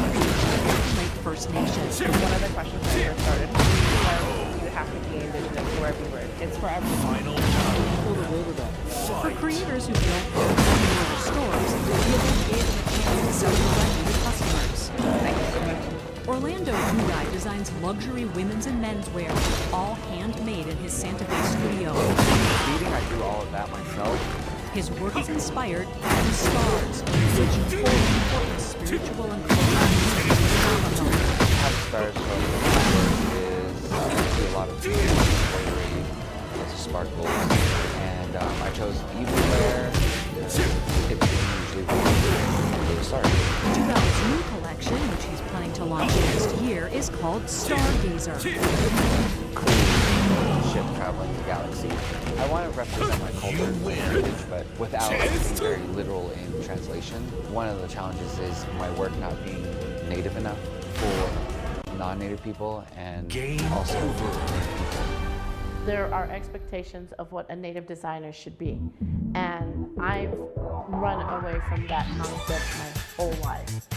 Lake First Nations. One of the questions I first started have to be indigenous wherever you work. It's for everyone. For creators who don't have their stores, the event gave them a chance to sell directly to customers. Thank you so much. Orlando Udai designs luxury women's and men's wear, all handmade in his Santa Fe studio. I do all of that myself. His work is inspired by the stars, which hold important spiritual and cultural meaning. How the stars show a lot of embroidery, lots of sparkles, and I chose evening wear. It's usually for the stars. Duval's new collection, which he's planning to launch next year, is called Stargazer. Ship traveling the galaxy. I want to represent my culture and heritage, but without being very literal in translation. One of the challenges is my work not being native enough for non-native people and also native people. There are expectations of what a native designer should be, and I've run away from that concept my whole life.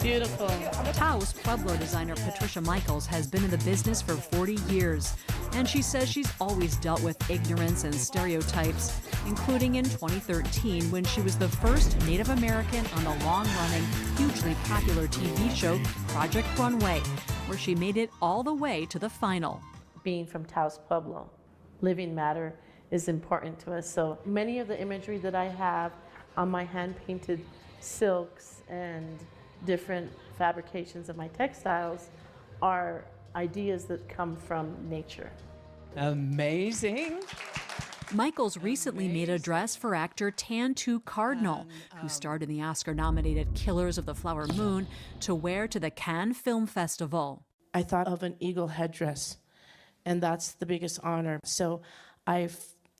Beautiful. Taos Pueblo designer Patricia Michaels has been in the business for 40 years, and she says she's always dealt with ignorance and stereotypes, including in 2013 when she was the first Native American on the long-running, hugely popular TV show Project Runway, where she made it all the way to the final. Being from Taos Pueblo, living matter is important to us. So many of the imagery that I have on my hand-painted silks and different fabrications of my textiles are ideas that come from nature. Amazing. Michaels recently made a dress for actor Tantu Cardinal, who starred in the Oscar-nominated Killers of the Flower Moon, to wear to the Cannes Film Festival. I thought of an eagle headdress, and that's the biggest honor. So I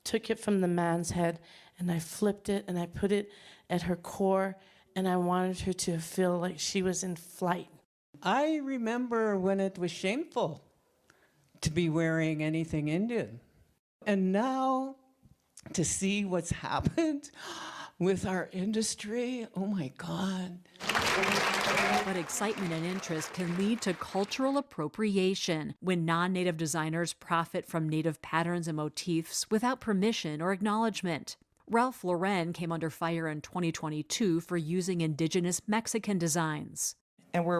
took it from the man's head, and I flipped it, and I put it at her core, and I wanted her to feel like she was in flight. I remember when it was shameful to be wearing anything Indian. And now to see what's happened with our industry, oh my God. But excitement and interest can lead to cultural appropriation when non-native designers profit from native patterns and motifs without permission or acknowledgement. Ralph Lauren came under fire in 2022 for using indigenous Mexican designs. And we're